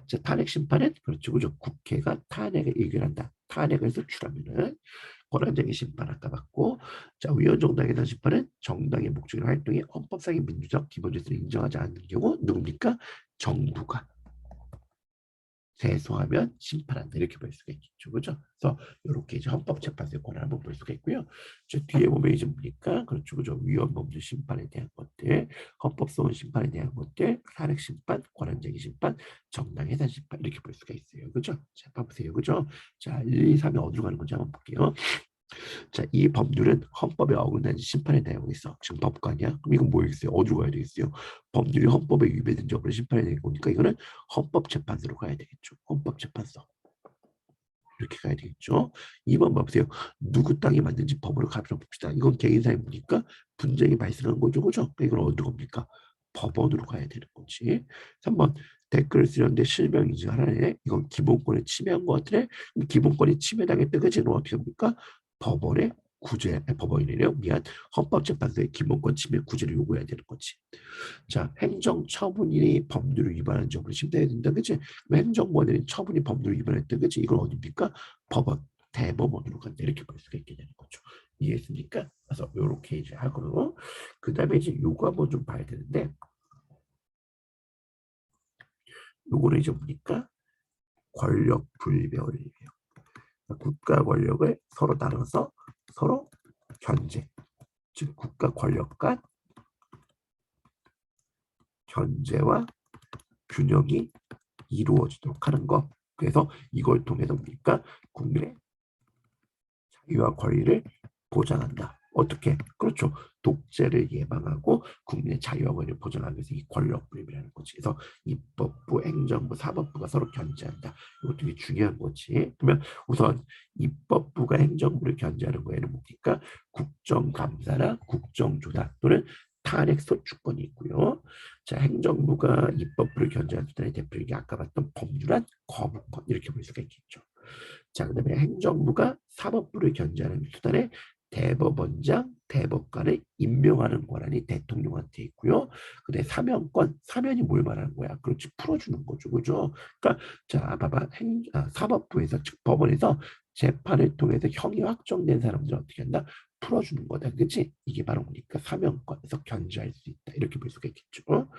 자, 탄핵 심판은 그렇죠, 그죠? 국회가 탄핵을 의결한다. 탄핵을 소추하면은 권한쟁의 심판 아까 받고, 자, 위헌정당에 대한 심판은 정당의 목적이나 활동이 헌법상의 민주적 기본 질서를 인정하지 않는 경우 누굽니까? 정부가 제소하면 심판한다 이렇게 볼 수가 있겠죠, 그죠? 그래서 이렇게 이제 헌법재판소의 권한을 한번 볼 수가 있고요. 저 뒤에 보면 이제 뭡니까? 그렇죠, 그죠? 위헌범죄 심판에 대한 것들, 헌법소원 심판에 대한 것들, 탄핵 심판, 권한쟁의 심판, 정당 해산 심판 이렇게 볼 수가 있어요, 그죠? 자, 봐보세요, 그죠? 자, 1, 2, 3이 어디로 가는 건지 한번 볼게요. 자, 이 법률은 헌법에 어긋나는 심판에 대하고 있어. 지금 법관이야? 그럼 이건 뭐겠어요? 어디로 가야 되겠어요? 법률이 헌법에 위배된 점으로 심판에 되는 거니까 이거는 헌법재판소로 가야 되겠죠. 헌법재판소. 이렇게 가야 되겠죠. 2번 봐보세요. 누구 땅이 맞는지 법으로 가려 봅시다. 이건 개인사의 문제니까 분쟁이 발생한 거죠, 그죠? 그러니까 이건 어디로 갑니까? 법원으로 가야 되는 거지. 3번 댓글을 쓰려는데 실명 인증하라네. 이건 기본권을 침해한 것 같으네. 기본권이 침해당했다, 그지? 그럼 어떻게 합니까? 법원에 구제, 법원이래요. 미안. 헌법재판소에 기본권 침해 구제를 요구해야 되는 거지. 자, 행정처분이 법률을 위반한 점으로 심사해야 된다, 그치? 행정권의 처분이 법률을 위반했다, 그치? 이건 어디입니까? 법원, 대법원으로 간다 이렇게 볼 수가 있게 되는 거죠. 이해했습니까? 그래서 이렇게 이제 하고, 그 다음에 이제 요거 한번 좀 봐야 되는데, 요거는 이제 뭡니까? 권력 분립의 원리예요. 국가 권력을 서로 나눠서 서로 견제, 즉 국가 권력 간 견제와 균형이 이루어지도록 하는 거. 그래서 이걸 통해서 뭡니까? 국민의 자유와 권리를 보장한다. 어떻게? 그렇죠. 독재를 예방하고 국민의 자유와 권리를 보장하기 위해서 이 권력 분립이라는 거지. 그래서 입법부, 행정부, 사법부가 서로 견제한다. 이것도 되게 중요한 거지. 그러면 우선 입법부가 행정부를 견제하는 거에는 뭡니까? 국정감사나 국정조사 또는 탄핵 소추권이 있고요. 자, 행정부가 입법부를 견제하는 수단의 대표이기 아까 봤던 법률안 거부권 이렇게 볼 수가 있겠죠. 자, 그다음에 행정부가 사법부를 견제하는 수단에 대법원장, 대법관을 임명하는 권한이 대통령한테 있고요. 근데 사면권, 사면이 뭘 말하는 거야? 그렇지, 풀어주는 거죠, 그죠? 그러니까 자, 봐봐, 사법부에서 즉 법원에서 재판을 통해서 형이 확정된 사람들 어떻게 한다? 풀어주는 거다, 그렇지? 이게 바로 그러니까 사면권에서 견제할 수 있다 이렇게 볼 수가 있겠죠.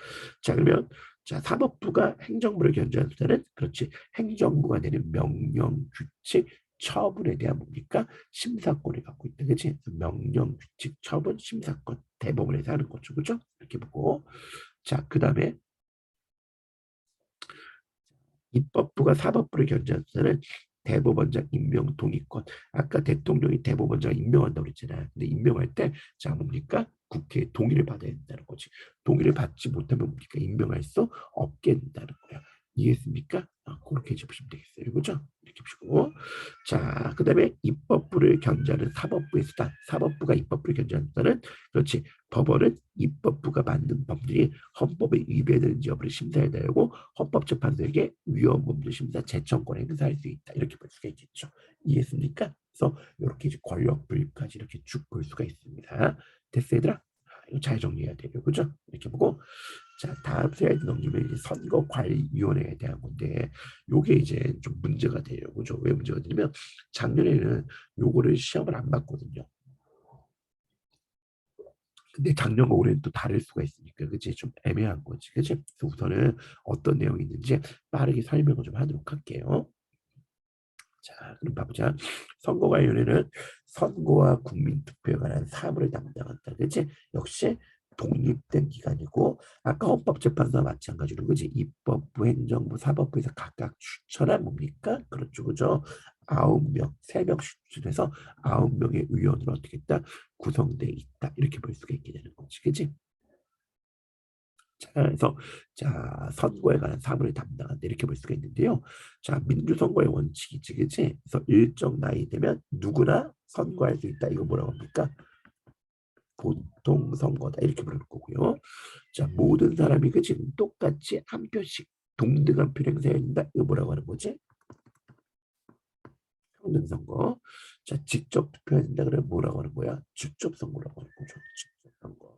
자, 그러면 자, 사법부가 행정부를 견제하는 수단은 그렇지, 행정부가 내린 명령, 규칙, 처분에 대한 뭡니까? 심사권을 갖고 있다. 그치? 명령, 규칙, 처분, 심사권. 대법원에서 하는 거죠. 그죠? 이렇게 보고. 자, 그 다음에 입법부가 사법부를 견제하는 수단은 대법원장 임명 동의권. 아까 대통령이 대법원장 임명한다고 그랬잖아요. 근데 임명할 때, 자, 뭡니까? 국회의 동의를 받아야 된다는 거지. 동의를 받지 못하면 뭡니까? 임명할 수 없게 된다는 거야. 이해했습니까? 그렇게 이제 보시면 되겠어요. 그죠? 이렇게 보시고. 자, 그 다음에 입법부를 견제하는 사법부의 수단. 사법부가 입법부를 견제하는 수단은, 그렇지. 법원은 입법부가 만든 법률이 헌법에 위배되는지 여부를 심사해 달고 헌법재판소에게 위헌 법률 심사 재청권을 행사할 수 있다. 이렇게 볼 수가 있겠죠. 이해했습니까? 그래서 이렇게 이제 권력 분립까지 이렇게 쭉 볼 수가 있습니다. 됐어, 얘들아? 이거 잘 정리해야 돼요. 그죠? 이렇게 보고. 자, 다음 슬라이드 넘기면 이제 선거관리위원회에 대한 건데, 요게 이제 좀 문제가 돼요. 그죠? 왜 문제가 되냐면, 작년에는 요거를 시험을 안 봤거든요. 근데 작년과 올해는 또 다를 수가 있으니까, 그치? 좀 애매한 거지. 그치? 그래서 우선은 어떤 내용이 있는지 빠르게 설명을 좀 하도록 할게요. 자, 그럼 봐보자. 선거관리위원회는 선거와 국민투표에 관한 사무를 담당한다. 그치? 역시 독립된 기관이고, 아까 헌법재판소와 마찬가지로, 그치? 입법부, 행정부, 사법부에서 각각 추천한 뭡니까? 그렇죠, 그죠? 9명, 3명씩 추천해서 9명의 의원으로 어떻게 했다? 구성돼 있다. 이렇게 볼 수가 있게 되는 거지, 그치? 자, 그래서 자 선거에 관한 사무를 담당한다 이렇게 볼 수가 있는데요. 자 민주선거의 원칙이지, 그치? 그래서 일정 나이 되면 누구나 선거할 수 있다. 이거 뭐라고 합니까? 보통 선거다 이렇게 부를 거고요. 자 모든 사람이 그치 똑같이 한 표씩 동등한 표를 행사해야 된다. 이거 뭐라고 하는 거지? 평등 선거. 자 직접 투표해야 된다. 그러면 뭐라고 하는 거야? 직접 선거라고 하는 거죠. 직접 선거.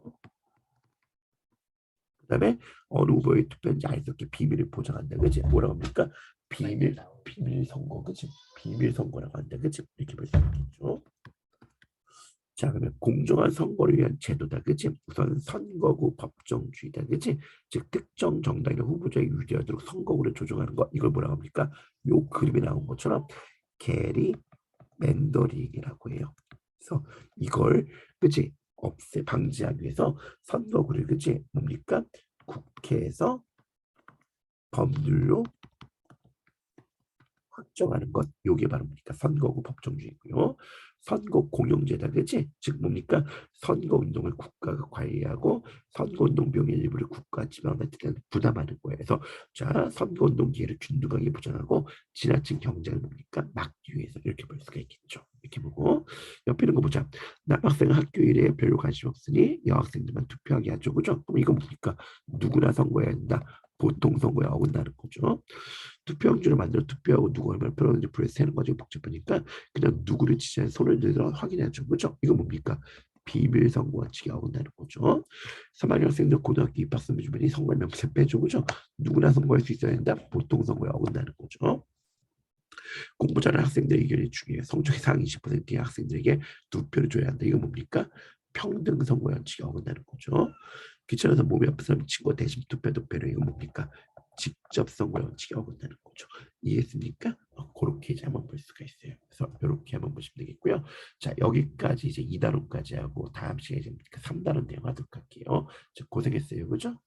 그다음에 어느 후보의 투표인지 알 수 없게 비밀을 보장한다. 그치? 뭐라고 합니까? 비밀 선거. 그치? 비밀 선거라고 한다. 그치? 이렇게 볼 수 있겠죠. 자, 그러면 공정한 선거를 위한 제도다. 그치? 우선 선거구 법정주의다. 그치? 즉 특정 정당의 후보자에 유리하도록 선거구를 조정하는 거. 이걸 뭐라고 합니까? 요 그림에 나온 것처럼 게리 맨더링이라고 해요. 그래서 이걸 그치? 방지하기 위해서 선거구를 그치? 뭡니까? 국회에서 법률로 확정하는 것, 요게 바로 뭡니까? 선거구 법정주의고요. 선거 공영제다, 그치? 즉 뭡니까? 선거운동을 국가가 관리하고 선거운동 비용의 일부를 국가 지방자치단체가 부담하는 거예요. 그래서 자 선거운동 기회를 균등하게 보장하고 지나친 경쟁을 뭡니까? 막기 위해서 이렇게 볼 수가 있겠죠. 이렇게 보고 옆에 있는 거 보자. 남학생은 학교 일에 별로 관심 없으니 여학생들만 투표하게 하죠. 그죠? 그럼 이거 뭡니까? 누구나 선거해야 한다. 보통 선거에 어긋나는 거죠. 투표용지를 만들어 투표하고 누구 얼마나 표를 불러서 세는 과정이 복잡하니까 그냥 누구를 지지하는 손을 들어 확인해야죠. 그렇죠? 이거 뭡니까? 비밀 선거 원칙이 어긋나는 거죠. 3학년 학생들 고등학교 입학선거 주변이 선거 명세 빼줘. 그죠? 누구나 선거할 수 있어야 된다. 보통 선거에 어긋나는 거죠. 공부 잘하는 학생들 의견이 중요해요. 성적이 상위 20%의 학생들에게 2표를 줘야 한다. 이거 뭡니까? 평등 선거 원칙이 어긋나는 거죠. 귀찮아서 몸이 아픈 사람 친구 대신 투표를 이거 뭡니까? 직접 선거 원칙이 어긋나는 거죠. 이해했습니까? 그렇게 이제 한번 볼 수가 있어요. 그래서 이렇게 한번 보시면 되겠고요. 자 여기까지 이제 2단원까지 하고 다음 시간에 이제 3단원 내용 하도록 할게요. 자, 고생했어요. 그죠?